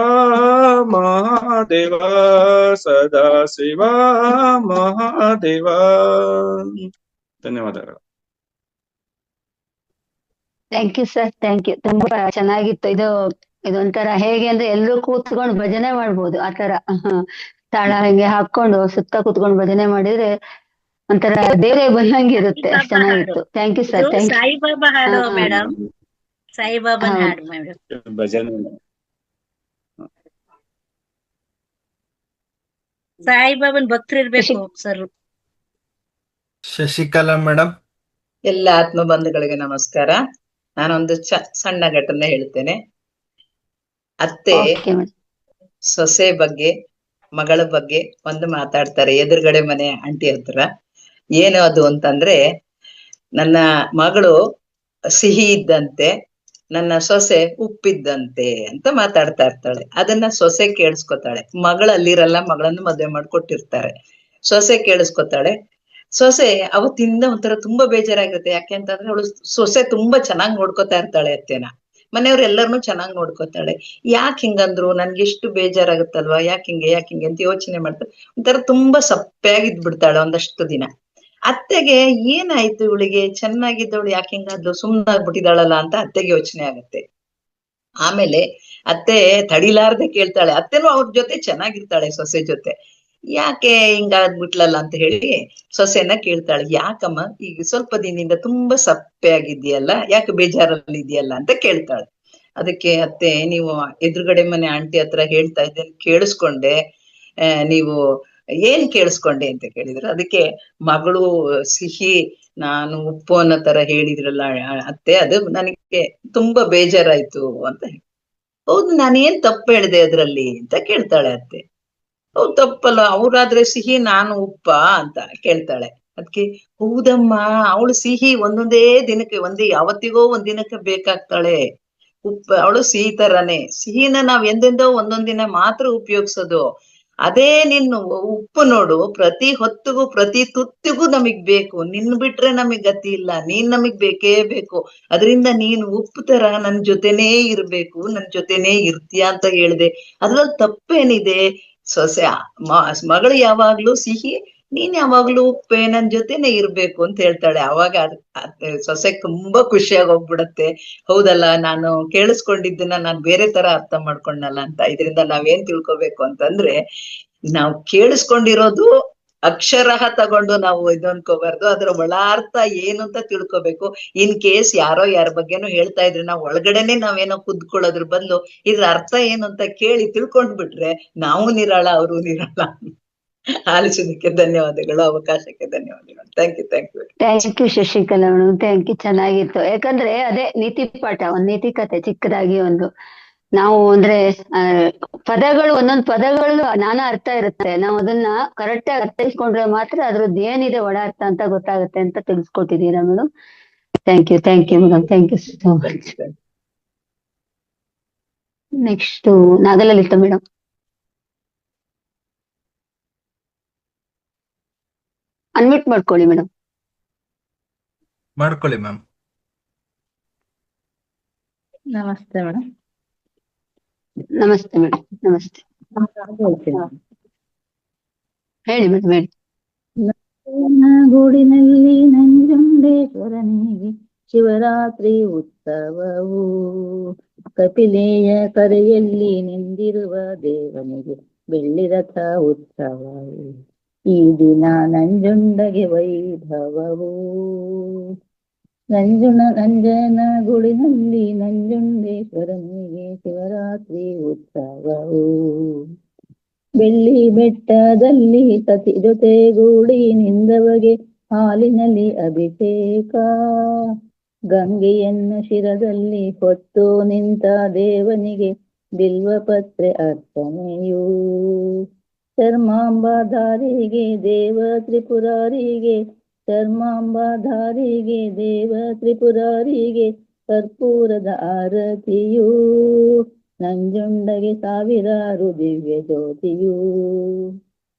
ಮಹಾದೇವ. ಸದಾ ಶಿವ ಮಹಾದೇವ. ಧನ್ಯವಾದಗಳು. Thank you sir, thank you. ತುಂಬಾ ಚೆನ್ನಾಗಿತ್ತು. ಇದೊಂಥರ ಹೇಗೆ ಅಂದ್ರೆ ಎಲ್ಲರೂ ಕೂತ್ಕೊಂಡು ಭಜನೆ ಮಾಡ್ಬೋದು ಆತರ. ತಾಳ ಹಿಂಗೆ ಹಾಕೊಂಡು ಸುತ್ತ ಕೂತ್ಕೊಂಡು ಭಜನೆ ಮಾಡಿದ್ರೆ ಒಂಥರ ದೇವರೇ ಬಂದಂಗಿರುತ್ತೆ. ಅಷ್ಟ್ ಸಾಯಿಬಾಬಾ ಹಾಡು ಚೆನ್ನಾಗಿತ್ತು. ಥ್ಯಾಂಕ್ ಯು ಇದು, ಸರ್, ಥ್ಯಾಂಕ್ ಯು. ಸಾಯಿಬಾಬಾ ಹಾಡು ಮೇಡಮ್. ಸಾಯಿಬಾಬಾನ ಹೌದು. ಹಾಡು ಮೇಡಮ್. ಭಜನೆ ಸಾಯಿಬಾಬನ್ ಭಕ್ತರಿರ್ಬೇಕು ಸರ್. ಶಶಿಕಲಾ ಮೇಡಮ್. ಎಲ್ಲ ಆತ್ಮ ಬಂಧುಗಳಿಗೆ ನಮಸ್ಕಾರ. ನಾನೊಂದು ಸಣ್ಣ ಘಟನೆ ಹೇಳ್ತೇನೆ. ಅತ್ತೆ ಓಕೆ ಮೇಡಮ್. ಸೊಸೆ ಬಗ್ಗೆ, ಮಗಳ ಬಗ್ಗೆ ಒಂದು ಮಾತಾಡ್ತಾರೆ ಎದುರುಗಡೆ ಮನೆ ಆಂಟಿ ಹತ್ರ. ಏನು ಅದು ಅಂತಂದ್ರೆ, ನನ್ನ ಮಗಳು ಸಿಹಿ ಇದ್ದಂತೆ, ನನ್ನ ಸೊಸೆ ಉಪ್ಪಿದ್ದಂತೆ ಅಂತ ಮಾತಾಡ್ತಾ ಇರ್ತಾಳೆ. ಅದನ್ನ ಸೊಸೆ ಕೇಳಿಸ್ಕೊತಾಳೆ. ಮಗಳು ಅಲ್ಲಿರಲ್ಲ, ಮಗಳನ್ನು ಮದುವೆ ಮಾಡ್ಕೊಟ್ಟಿರ್ತಾರೆ. ಸೊಸೆ ಕೇಳಿಸ್ಕೊತಾಳೆ. ಸೊಸೆ ಅವತ್ತಿಂದ ಒಂಥರ ತುಂಬಾ ಬೇಜಾರಾಗಿರುತ್ತೆ. ಯಾಕೆ ಅಂತಂದ್ರೆ ಅವಳು ಸೊಸೆ ತುಂಬಾ ಚೆನ್ನಾಗ್ ನೋಡ್ಕೊತಾ ಇರ್ತಾಳೆ ಅತ್ತೆನ. ಮನೆಯವ್ರು ಎಲ್ಲರನ್ನೂ ಚೆನ್ನಾಗ್ ನೋಡ್ಕೊತಾಳೆ. ಯಾಕೆ ಹಿಂಗಂದ್ರು, ನನ್ಗೆ ಎಷ್ಟು ಬೇಜಾರಾಗುತ್ತಲ್ವಾ, ಯಾಕಿಂಗೆ ಅಂತ ಯೋಚನೆ ಮಾಡ್ತಾಳೆ. ಒಂಥರ ತುಂಬಾ ಸಪ್ಪೆಯಾಗಿದ್ ಬಿಡ್ತಾಳೆ ಒಂದಷ್ಟು ದಿನ. ಅತ್ತೆಗೆ ಏನಾಯ್ತು ಇವಳಿಗೆ, ಚೆನ್ನಾಗಿದ್ದವಳು ಯಾಕೆ ಹಿಂಗಾದ್ಲು, ಸುಮ್ಮನಾಗ್ಬಿಟ್ಟಿದಾಳಲ್ಲ ಅಂತ ಅತ್ತೆಗೆ ಯೋಚನೆ ಆಗುತ್ತೆ. ಆಮೇಲೆ ಅತ್ತೆ ತಡಿಲಾರ್ದೆ ಕೇಳ್ತಾಳೆ. ಅತ್ತೆನೂ ಅವ್ರ ಜೊತೆ ಚೆನ್ನಾಗಿರ್ತಾಳೆ ಸೊಸೆ ಜೊತೆ. ಯಾಕೆ ಹಿಂಗಾಗ್ಬಿಟ್ಲಲ್ಲ ಅಂತ ಹೇಳಿ ಸೊಸೆನ ಕೇಳ್ತಾಳೆ. ಯಾಕಮ್ಮ ಈಗ ಸ್ವಲ್ಪ ದಿನದಿಂದ ತುಂಬಾ ಸಪ್ಪೆ ಆಗಿದ್ಯಲ್ಲ, ಯಾಕೆ ಬೇಜಾರಲ್ಲಿ ಇದೆಯಲ್ಲ ಅಂತ ಕೇಳ್ತಾಳೆ. ಅದಕ್ಕೆ ಅತ್ತೆ, ನೀವು ಎದುರುಗಡೆ ಮನೆ ಆಂಟಿ ಹತ್ರ ಹೇಳ್ತಾ ಇದ್ದೇನೆ ಕೇಳಿಸ್ಕೊಂಡೆ, ನೀವು ಏನ್ ಕೇಳಿಸ್ಕೊಂಡೆ ಅಂತ ಕೇಳಿದ್ರು. ಅದಕ್ಕೆ ಮಗಳು ಸಿಹಿ, ನಾನು ಉಪ್ಪು ಅನ್ನೋ ತರ ಹೇಳಿದ್ರಲ್ಲ ಅತ್ತೆ, ಅದು ನನಗೆ ತುಂಬಾ ಬೇಜಾರಾಯ್ತು ಅಂತ ಹೇಳಿ. ಹೌದು, ನಾನೇನ್ ತಪ್ಪು ಹೇಳಿದೆ ಅದ್ರಲ್ಲಿ ಅಂತ ಕೇಳ್ತಾಳೆ ಅತ್ತೆ. ಹೌದು, ತಪ್ಪಲ್ಲ, ಅವ್ರಾದ್ರೆ ಸಿಹಿ, ನಾನು ಉಪ್ಪ ಅಂತ ಕೇಳ್ತಾಳೆ. ಅದಕ್ಕೆ ಹೌದಮ್ಮ, ಅವಳು ಸಿಹಿ ಒಂದೊಂದೇ ದಿನಕ್ಕೆ, ಯಾವತ್ತಿಗೋ ಒಂದಿನಕ್ಕೆ ಬೇಕಾಗ್ತಾಳೆ. ಅವಳು ಸಿಹಿ ತರನೇ. ಸಿಹಿನ ನಾವ್ ಎಂದೆಂದೋ ಒಂದೊಂದ್ ದಿನ ಮಾತ್ರ ಉಪಯೋಗಿಸೋದು. ಅದೇ ನಿನ್ನ ಉಪ್ಪು ನೋಡು, ಪ್ರತಿ ಹೊತ್ತಿಗೂ ಪ್ರತಿ ತುತ್ತಿಗೂ ನಮಗ್ ಬೇಕು. ನಿನ್ ಬಿಟ್ರೆ ನಮಗ್ ಗತಿ ಇಲ್ಲ, ನೀನ್ ನಮಗ್ ಬೇಕೇ ಬೇಕು. ಅದರಿಂದ ನೀನು ಉಪ್ಪು ತರ ನನ್ ಜೊತೆನೇ ಇರ್ಬೇಕು, ನನ್ ಜೊತೆನೇ ಇರ್ತೀಯ ಅಂತ ಹೇಳ್ದೆ. ಅದ್ರಲ್ಲಿ ತಪ್ಪೇನಿದೆ? ಸೊಸೆ ಮಗಳು ಯಾವಾಗ್ಲೂ ಸಿಹಿ, ನೀನ್ ಯಾವಾಗ್ಲೂ ಉಪ್ಪೆ, ನನ್ ಜೊತೆನೆ ಇರ್ಬೇಕು ಅಂತ ಹೇಳ್ತಾಳೆ. ಅವಾಗ ಸೊಸೆ ತುಂಬಾ ಖುಷಿಯಾಗಿ ಹೋಗ್ಬಿಡತ್ತೆ. ಹೌದಲ್ಲ, ನಾನು ಕೇಳಿಸ್ಕೊಂಡಿದ್ದನ್ನ ನಾನ್ ಬೇರೆ ತರ ಅರ್ಥ ಮಾಡ್ಕೊಂಡಲ್ಲ ಅಂತ. ಇದರಿಂದ ನಾವೇನ್ ತಿಳ್ಕೊಬೇಕು ಅಂತಂದ್ರೆ, ನಾವು ಕೇಳಿಸ್ಕೊಂಡಿರೋದು ಅಕ್ಷರಃ ತಗೊಂಡು ನಾವು ಇದು ಅನ್ಕೋಬಾರ್ದು, ಅದ್ರ ಒಳಾರ್ಥ ಏನು ಅಂತ ತಿಳ್ಕೊಬೇಕು. ಇನ್ ಕೇಸ್ ಯಾರೋ ಯಾರ ಬಗ್ಗೆನೋ ಹೇಳ್ತಾ ಇದ್ರೆ ನಾವು ಒಳಗಡೆನೆ ನಾವೇನೋ ಕುದ್ಕೊಳ್ಳೋದ್ರ ಬದಲು ಇದ್ರ ಅರ್ಥ ಏನು ಅಂತ ಕೇಳಿ ತಿಳ್ಕೊಂಡ್ಬಿಟ್ರೆ ನಾವು ನಿರಾಳ, ಅವರು ನಿರಾಳ. ಆಲಿಸೋದಕ್ಕೆ ಧನ್ಯವಾದಗಳು, ಅವಕಾಶಕ್ಕೆ ಧನ್ಯವಾದಗಳು. Thank you. Thank you Shashikala madam, thank you, ಚೆನ್ನಾಗಿತ್ತು. ಯಾಕಂದ್ರೆ ಅದೇ ನೀತಿ ಪಾಠ, ಒಂದ್ ನೀತಿ ಕತೆ ಚಿಕ್ಕದಾಗಿ ಒಂದು. ನಾವು ಅಂದ್ರೆ ಪದಗಳು, ಒಂದೊಂದು ಪದಗಳು ನಾನಾ ಅರ್ಥ ಇರುತ್ತೆ. ನಾವು ಅದನ್ನ ಕರೆಕ್ಟ್ ಆಗಿ ಅರ್ಥೈಸ್ಕೊಂಡ್ರೆ ಮಾತ್ರ ಅದ್ರದ್ದು ಏನಿದೆ ಒಳ ಅರ್ಥ ಅಂತ ಗೊತ್ತಾಗುತ್ತೆ ಅಂತ ತಿಳಿಸ್ಕೊಟ್ಟಿದ್ದೀರಾ madam. Thank you madam, thank you so much. Next Nagalalitha madam. Unmute ಮಾಡ್ಕೊಳ್ಳಿ ಮೇಡಮ್. ಮಾಡ್ಕೊಳ್ಳಿ ಮ್ಯಾಮ್. ನಮಸ್ತೆ ಮೇಡಮ್. ನಮಸ್ತೆ ಮೇಡಮ್. ನಮಸ್ತೆ, ಹೇಳಿ ಮೇಡಮ್, ಹೇಳಿ. ಗೂಡಿನಲ್ಲಿ ನಂಜುಂಡೇಶ್ವರನಿಗೆ ಶಿವರಾತ್ರಿ ಉತ್ಸವವು, ಕಪಿಲೆಯ ಕರೆಯಲ್ಲಿ ನಿಂದಿರುವ ದೇವನಿಗೆ ಬೆಳ್ಳಿರಥ ಉತ್ಸವವು, ಈ ದಿನ ನಂಜುಂಡಗೆ ವೈಭವವು. ನಂಜನ ಗುಡಿನಲ್ಲಿ ನಂಜುಂಡೇಶ್ವರನಿಗೆ ಶಿವರಾತ್ರಿ ಉತ್ಸವವು, ಬೆಳ್ಳಿ ಬೆಟ್ಟದಲ್ಲಿ ಸತಿ ಜೊತೆಗೂಡಿ ನಿಂದವಗೆ ಹಾಲಿನಲ್ಲಿ ಅಭಿಷೇಕ, ಗಂಗೆಯನ್ನು ಶಿರದಲ್ಲಿ ಹೊತ್ತು ನಿಂತ ದೇವನಿಗೆ ಬಿಲ್ವಪತ್ರೆ ಅರ್ಚನೆಯು, ಚರ್ಮಾಂಬಾಧಾರಿಗೆ ದೇವ ತ್ರಿಪುರಾರಿಗೆ, ಚರ್ಮಾಂಬಾಧಾರಿಗೆ ದೇವ ತ್ರಿಪುರಾರಿಗೆ ಕರ್ಪೂರದ ಆರತಿಯು, ನಂಜುಂಡಗೆ ಸಾವಿರಾರು ದಿವ್ಯ ಜ್ಯೋತಿಯು.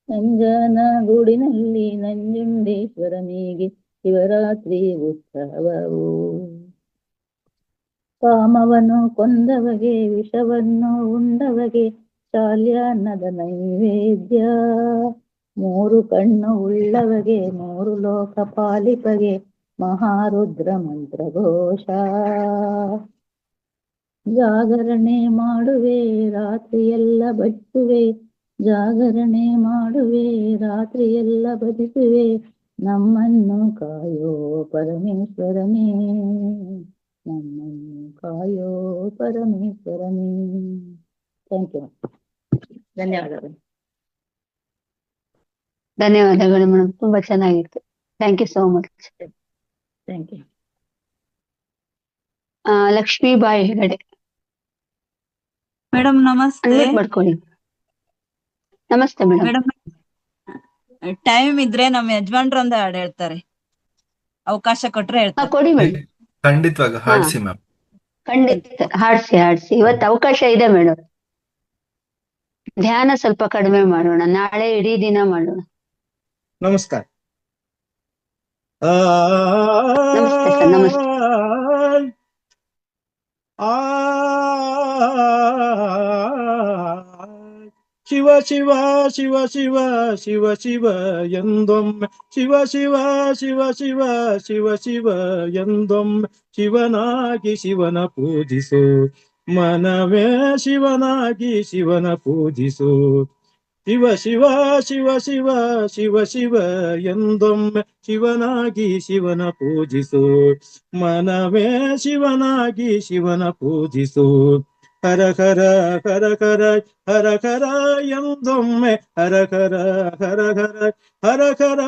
ನಂಜನ ಗೂಡಿನಲ್ಲಿ ನಂಜುಂಡೇಶ್ವರನಿಗೆ ಶಿವರಾತ್ರಿ ಉತ್ಸವವು, ಕಾಮವನ್ನು ಕೊಂದವಗೆ ವಿಷವನ್ನು ಉಂಡವಗೆ ಶಾಲ್ಯಾನ್ನದ ನೈವೇದ್ಯ, ಮೂರು ಕಣ್ಣು ಉಳ್ಳವಗೆ ಮೂರು ಲೋಕ ಪಾಲಿಪಗೆ ಮಹಾರುದ್ರ ಮಂತ್ರಘೋಷ, ಜಾಗರಣೆ ಮಾಡುವೆ ರಾತ್ರಿಯೆಲ್ಲ ಬಡಿಸುವೆ, ಜಾಗರಣೆ ಮಾಡುವೆ ರಾತ್ರಿಯೆಲ್ಲ ಬಡಿಸುವೆ, ನಮ್ಮನ್ನು ಕಾಯೋ ಪರಮೇಶ್ವರನೇ, ನಮ್ಮನ್ನು ಕಾಯೋ ಪರಮೇಶ್ವರನೇ. Thank you. ಧನ್ಯವಾದಗಳು. ಧನ್ಯವಾದಗಳು ಮೇಡಮ್, ತುಂಬಾ ಚೆನ್ನಾಗಿತ್ತು. Thank you so much. Thank you. Lakshmibai Hegde madam ನಮಸ್ತೆ. ಅನ್ಮ್ಯೂಟ್ ಮಾಡ್ಕೊಳ್ಳಿ. ನಮಸ್ತೆ ಮೇಡಮ್. ಮೇಡಮ್ ಟೈಮ್ ಇದ್ರೆ ನಮ್ಮ ಯಜಮಾನ್ರೊಂದು ಹಾಡು ಹೇಳ್ತಾರೆ, ಅವಕಾಶ ಕೊಟ್ರೆ ಹೇಳ್ತಾರೆ. ಕೊಡಿ ಮೇಡಮ್. ಖಂಡಿತವಾಗ ಹಾಡ್ಸಿ ಮ್ಯಾಮ್. ಖಂಡಿತ ಹಾಡ್ಸಿ. ಇವತ್ತು ಅವಕಾಶ ಇದೆ ಮೇಡಮ್. ಧ್ಯಾನ ಸ್ವಲ್ಪ ಕಡಿಮೆ ಮಾಡೋಣ, ನಾಳೆ ಇಡೀ ದಿನ ಮಾಡೋಣ. ನಮಸ್ಕಾರ. ನಮಸ್ತೆ ಸರ್, ನಮಸ್ತೆ. ಶಿವ ಶಿವ ಶಿವ ಶಿವ ಶಿವ ಶಿವ ಎಂದೊಮ್ಮೆ, ಶಿವ ಶಿವ ಶಿವ ಶಿವ ಶಿವ ಶಿವ ಎಂದೊಮ್ಮೆ, ಶಿವನಾಗಿ ಶಿವನ ಪೂಜಿಸು ಮನವೇ, ಶಿವನಾಗಿ ಶಿವನ ಪೂಜಿಸು. ಶಿವ ಶಿವ ಶಿವ ಶಿವ ಶಿವ ಶಿವ ಎಂದೊಮ್ಮೆ, ಶಿವನಾಗಿ ಶಿವನ ಪೂಜಿಸು ಮನವೇ, ಶಿವನಾಗಿ ಶಿವನ ಪೂಜಿಸು. ಹರ ಹರ ಹರ ಹರ ಹರ ಹರ ಎಂದೊಮ್ಮೆ ಹರ ಹರ ಹರ ಹರ ಹರ ಹರ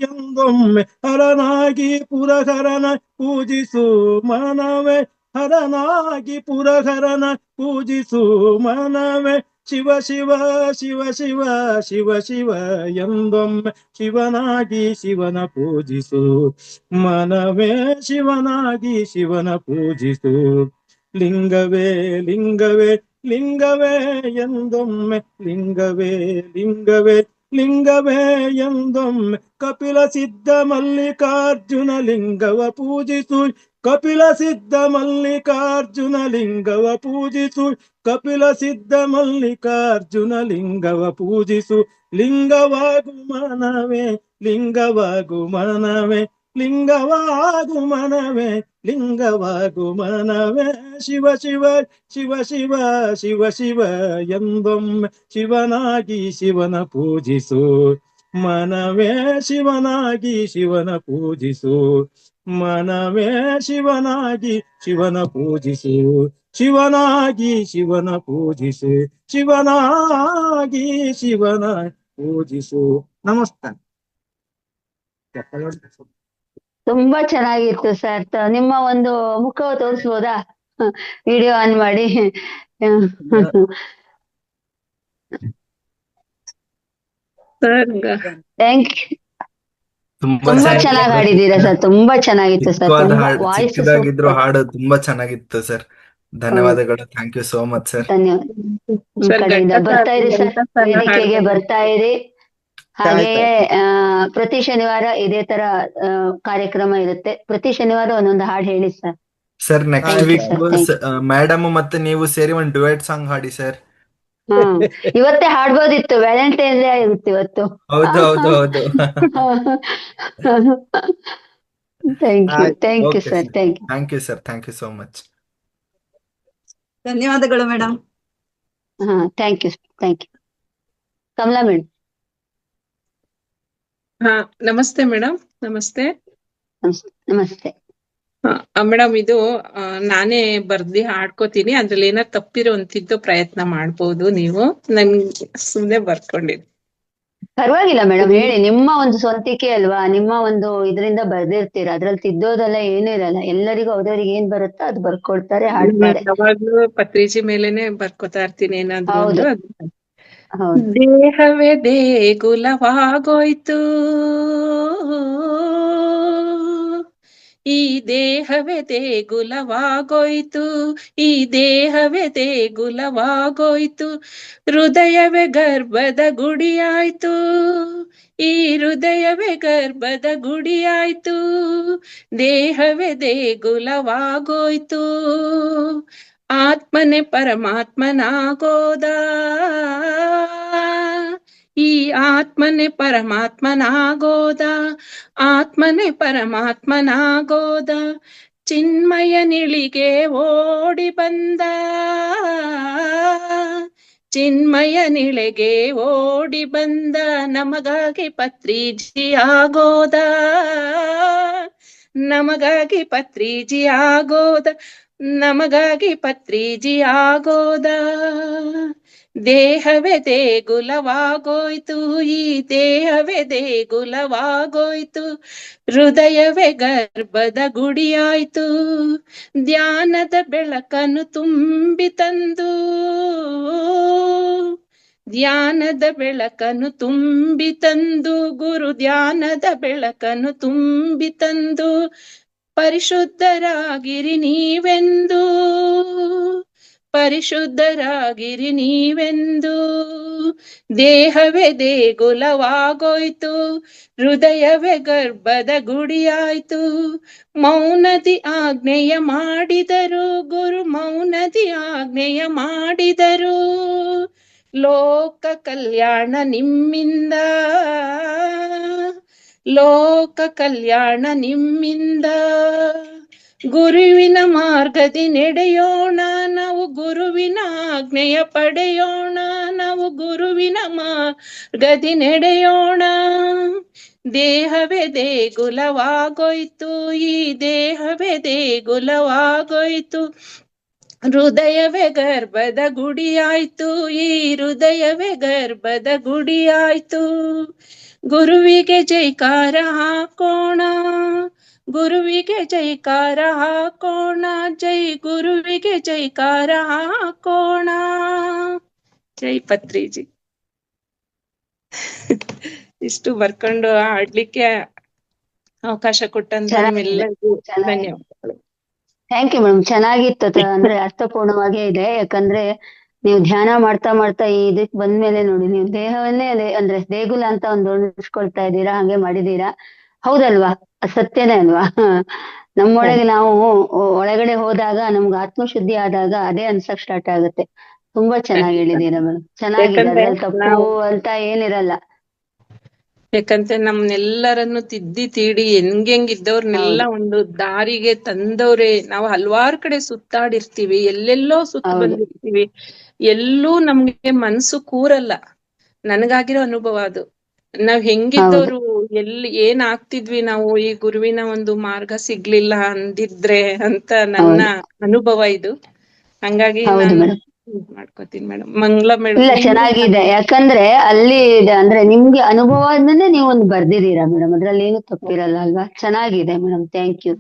ಎಂದೊಮ್ಮೆ ಹರನಾಗಿ ಪುರಹರನ ಪೂಜಿಸು ಮನವೇ ಹರನಾಗಿ ಪುರಹರನ ಪೂಜಿಸು ಮನವೇ ಶಿವ ಶಿವ ಶಿವ ಶಿವ ಶಿವ ಶಿವ ಎಂದೊಮ್ಮೆ ಶಿವನಾಗಿ ಶಿವನ ಪೂಜಿಸು ಮನವೇ ಶಿವನಾಗಿ ಶಿವನ ಪೂಜಿಸು ಲಿಂಗವೇ ಲಿಂಗವೇ ಲಿಂಗವೇ ಎಂದೊಮ್ಮೆ ಲಿಂಗವೇ ಲಿಂಗವೇ ಲಿಂಗವೇ ಎಂದೊಮ್ಮೆ ಕಪಿಲ ಸಿದ್ಧ ಮಲ್ಲಿಕಾರ್ಜುನ ಲಿಂಗವ ಪೂಜಿಸು ಕಪಿಲ ಸಿದ್ಧ ಮಲ್ಲಿಕಾರ್ಜುನ ಲಿಂಗವ ಪೂಜಿಸು ಕಪಿಲ ಸಿದ್ಧ ಮಲ್ಲಿಕಾರ್ಜುನ ಲಿಂಗವ ಪೂಜಿಸು ಲಿಂಗವಾಗು ಮನವೇ ಲಿಂಗವಾಗು ಮನವೇ ಲಿಂಗವಾಗು ಮನವೇ ಲಿಂಗವಾಗು ಮನವೇ ಶಿವ ಶಿವ ಶಿವ ಶಿವ ಶಿವ ಶಿವ ಎಂದೊಮ್ಮೆ ಶಿವನಾಗಿ ಶಿವನ ಪೂಜಿಸು ಮನವೇ ಶಿವನಾಗಿ ಶಿವನ ಪೂಜಿಸು ಮನವೇ ಶಿವನಾಗಿ ಶಿವನ ಪೂಜಿಸು ಶಿವನಾಗಿ ಶಿವನ ಪೂಜಿಸು ಶಿವನಾಗಿ ಶಿವನ ಪೂಜಿಸು ನಮಸ್ಕಾರ. ತುಂಬಾ ಚೆನ್ನಾಗಿತ್ತು ಸರ್. ನಿಮ್ಮ ಒಂದು ಮುಖ ತೋರಿಸ್ಬೋದಾ? ವಿಡಿಯೋ ಆನ್ ಮಾಡಿ. Thank you. ತುಂಬಾ ಚೆನ್ನಾಗಿ ಹಾಡಿದ್ದೀರಾ ಸರ್. ತುಂಬಾ ಚೆನ್ನಾಗಿತ್ತು ಸರ್. ಚಿಕ್ಕವಾದ ತುಂಬಾ ಹಾಡು, ವಾಯ್ಸ್ ಚಿಕ್ಕದಾಗಿದ್ರು ಹಾಡು ತುಂಬಾ ಚೆನ್ನಾಗಿತ್ತು ಸರ್. ಧನ್ಯವಾದಗಳು. Thank you so much sir. ಧನ್ಯವಾದ. ನಿಮ್ ಕಡೆಯಿಂದ ಬರ್ತಾ ಇರಿ ಸರ್, ವೇದಿಕೆಗೆ ಬರ್ತಾ ಇರಿ. ಹಾಗೆಯೇ ಪ್ರತಿ ಶನಿವಾರ ಇದೇ ತರ ಕಾರ್ಯಕ್ರಮ ಇರುತ್ತೆ. ಪ್ರತಿ ಶನಿವಾರ ಒಂದೊಂದು ಹಾಡು ಹೇಳಿ ಸರ್. ಸರ್ ನೆಕ್ಸ್ಟ್ ಆಯ್ತು week sir, thank you. Madam ಮತ್ತೆ ನೀವು ಸೇರಿ ಒಂದು ಡುಯೆಟ್ ಸಾಂಗ್ ಹಾಡಿ ಸರ್. ಇವತ್ತೇ ಹಾಡ್ಬೋದಿತ್ತು, ವ್ಯಾಲೆಂಟೈನ್ಸ್ ಡೇ ಆಗಿತ್ತು ಇವತ್ತು. ಹೌದು ಹೌದು ಹೌದು. Thank you okay sir, sir. Thank you. Thank you sir. Thank you so much. ಧನ್ಯವಾದಗಳು madam. Thank you, thank you. Kamala madam. ನಮಸ್ತೆ ಮೇಡಮ್. ನಮಸ್ತೆ ನಮಸ್ತೆ ಮೇಡಮ್. ಇದು ನಾನೇ ಬರ್ದಿ ಹಾಡ್ಕೋತೀನಿ. ಅದ್ರಲ್ಲಿ ಏನಾರು ತಪ್ಪಿರೋಂತಿದ್ದು ಪ್ರಯತ್ನ ಮಾಡ್ಬೋದು ನೀವು. ನನ್ ಸುಮ್ನೆ ಬರ್ಕೊಂಡಿದ್ದೀನಿ. ಪರವಾಗಿಲ್ಲ ಮೇಡಮ್, ಹೇಳಿ. ನಿಮ್ಮ ಒಂದು ಸ್ವಂತಿಕೆ ಅಲ್ವಾ, ನಿಮ್ಮ ಒಂದು ಇದರಿಂದ ಬರ್ದಿರ್ತೀರ. ಅದ್ರಲ್ಲಿ ತಿದ್ದೋದೆಲ್ಲ ಏನೂ ಇರಲ್ಲ. ಎಲ್ಲರಿಗೂ ಅವ್ರವ್ರಿಗೆ ಏನ್ ಬರುತ್ತೋ ಅದು ಬರ್ಕೊಳ್ತಾರೆ, ಹಾಡ್ತಾರೆ. ಯಾವಾಗ್ಲೂ ಪತ್ರಿಜಿ ಮೇಲೆನೆ ಬರ್ಕೋತಾ ಇರ್ತೀನಿ ಏನಾದ್ರು ಹೌದು ಒಂದು. ಹೌದು. ದೇಹವೇ ದೇಗುಲವಾಗೋಯ್ತು, ಈ ದೇಹವೇ ದೇಗುಲವಾಗೋಯ್ತು, ಈ ದೇಹವೇ ದೇಗುಲವಾಗೋಯ್ತು, ಹೃದಯವೇ ಗರ್ಭದ ಗುಡಿಯಾಯ್ತು, ಈ ಹೃದಯವೇ ಗರ್ಭದ ಗುಡಿಯಾಯ್ತು, ದೇಹವೇ ದೇಗುಲವಾಗೋಯ್ತು, ಆತ್ಮನೆ ಪರಮಾತ್ಮನಾಗೋದ, ಈ ಆತ್ಮನೆ ಪರಮಾತ್ಮನಾಗೋದ, ಆತ್ಮನೆ ಪರಮಾತ್ಮನಾಗೋದ, ಚಿನ್ಮಯನಿಳಿಗೆ ಓಡಿ ಬಂದ, ಚಿನ್ಮಯನಿಳೆಗೆ ಓಡಿ ಬಂದ, ನಮಗಾಗಿ ಪತ್ರಿಜಿ ಆಗೋದ, ನಮಗಾಗಿ ಪತ್ರಿಜಿ ಆಗೋದ, ನಮಗಾಗಿ ಪತ್ರಿಜಿ ಆಗೋದ, ದೇಹವೇ ದೇಗುಲವಾಗೋಯ್ತು, ಈ ದೇಹವೇ ದೇಗುಲವಾಗೋಯ್ತು, ಹೃದಯವೇ ಗರ್ಭದ ಗುಡಿಯಾಯ್ತು, ಧ್ಯಾನದ ಬೆಳಕನ್ನು ತುಂಬಿ ತಂದು, ಧ್ಯಾನದ ಬೆಳಕನ್ನು ತುಂಬಿ ತಂದು, ಗುರು ಧ್ಯಾನದ ಬೆಳಕನ್ನು ತುಂಬಿ ತಂದು, ಪರಿಶುದ್ಧರಾಗಿರಿ ನೀವೆಂದು, ಪರಿಶುದ್ಧರಾಗಿರಿ ನೀವೆಂದು, ದೇಹವೇ ದೇಗುಲವಾಗೋಯ್ತು, ಹೃದಯವೇ ಗರ್ಭದ ಗುಡಿಯಾಯ್ತು, ಮೌನದಿ ಆಜ್ಞೆಯ ಮಾಡಿದರು, ಗುರು ಮೌನದಿ ಆಜ್ಞೆಯ ಮಾಡಿದರು, ಲೋಕ ಕಲ್ಯಾಣ ನಿಮ್ಮಿಂದ, ಲೋಕ ಕಲ್ಯಾಣ ನಿಮ್ಮಿಂದ, ಗುರುವಿನ ಮಾರ್ಗದಿ ನಡೆಯೋಣ ನಾವು, ಗುರುವಿನ ಆಜ್ಞೆಯ ಪಡೆಯೋಣ ನಾವು, ಗುರುವಿನ ಮಾರ್ಗದಿ ನಡೆಯೋಣ, ದೇಹವೇ ದೇಗುಲವಾಗೋಯ್ತು, ಈ ದೇಹವೇ ದೇಗುಲವಾಗೋಯ್ತು, ಹೃದಯವೇ ಗರ್ಭದ ಗುಡಿಯಾಯ್ತು, ಈ ಹೃದಯವೇ ಗರ್ಭದ ಗುಡಿಯಾಯ್ತು. ಗುರುವಿಗೆ ಜೈಕಾರ ಹಾಕೋಣ, ಗುರುವಿಗೆ ಜೈಕಾರ ಹಾಕೋಣ, ಜೈ ಗುರುವಿಗೆ ಜೈಕಾರ ಹಾಕೋಣ. ಜೈ ಪತ್ರಿಜಿ. ಇಷ್ಟು ಬರ್ಕೊಂಡು ಹಾಡ್ಲಿಕ್ಕೆ ಅವಕಾಶ ಕೊಟ್ಟಂತ ನಿಮ್ಮೆಲ್ಲರಿಗೂ ಧನ್ಯವಾದಗಳು. Thank you madam. ಚೆನ್ನಾಗಿತ್ತು. ಅಂದ್ರೆ ಅರ್ಥಪೂರ್ಣವಾಗೇ ಇದೆ. ಯಾಕಂದ್ರೆ ನೀವು ಧ್ಯಾನ ಮಾಡ್ತಾ ಮಾಡ್ತಾ ಇದಕ್ ಬಂದ್ಮೇಲೆ ನೋಡಿ, ನೀವು ದೇಹವನ್ನೇ ಅಂದ್ರೆ ದೇಗುಲ ಅಂತ ಒಂದು ರೂಢಿಸ್ಕೊಳ್ತಾ ಇದ್ದೀರಾ, ಹಂಗೆ ಮಾಡಿದೀರಾ. ಹೌದಲ್ವಾ? ಸತ್ಯನೇ ಅಲ್ವಾ? ನಮ್ಮೊಳಗೆ ನಾವು ಒಳಗಡೆ ಹೋದಾಗ ನಮ್ಗೆ ಆತ್ಮಶುದ್ಧಿ ಆದಾಗ ಅದೇ ಅನ್ಸಕ್ ಸ್ಟಾರ್ಟ್ ಆಗುತ್ತೆ. ತುಂಬಾ ಚೆನ್ನಾಗಿ ಹೇಳಿದೀರಾ ಮೇಡಮ್. ಚೆನ್ನಾಗಿದೆ. ಅದ್ರಲ್ಲಿ ತಪ್ಪು ಅಂತ ಏನಿರಲ್ಲ. ಯಾಕಂದ್ರೆ ನಮ್ನೆಲ್ಲರನ್ನು ತಿದ್ದಿ ತೀಡಿ ಹೆಂಗಿದ್ದವ್ರನ್ನೆಲ್ಲ ಒಂದು ದಾರಿಗೆ ತಂದವ್ರೆ. ನಾವು ಹಲ್ವಾರು ಕಡೆ ಸುತ್ತಾಡಿರ್ತೀವಿ, ಎಲ್ಲೆಲ್ಲೋ ಸುತ್ತ ಬಂದಿರ್ತೀವಿ, ಎಲ್ಲೂ ನಮ್ಗೆ ಮನ್ಸು ಕೂರಲ್ಲ. ನನಗಾಗಿರೋ ಅನುಭವ ಅದು. ನಾವ್ ಹೆಂಗಿದ್ದವ್ರು, ಏನ್ ಆಗ್ತಿದ್ವಿ ನಾವು ಈ ಗುರುವಿನ ಒಂದು ಮಾರ್ಗ ಸಿಗ್ಲಿಲ್ಲ ಅಂದಿದ್ರೆ ಅಂತ ನನ್ನ ಅನುಭವ ಇದು. ಹಂಗಾಗಿ ನಾನು ಮಾಡ್ಕೋತೀನಿ ಮೇಡಮ್. ಮಂಗಳ ಇಲ್ಲ, ಚೆನ್ನಾಗಿದೆ. ಯಾಕಂದ್ರೆ ಅಲ್ಲಿ ಅಂದ್ರೆ ನಿಮ್ಗೆ ಅನುಭವನೇ ನೀವು ಒಂದು ಬರ್ದಿದ್ದೀರಾ ಮೇಡಮ್. ಅದ್ರಲ್ಲಿ ಏನು ತಪ್ಪಿರಲ್ಲ ಅಲ್ವಾ? ಚೆನ್ನಾಗಿದೆ ಮೇಡಮ್. Thank you.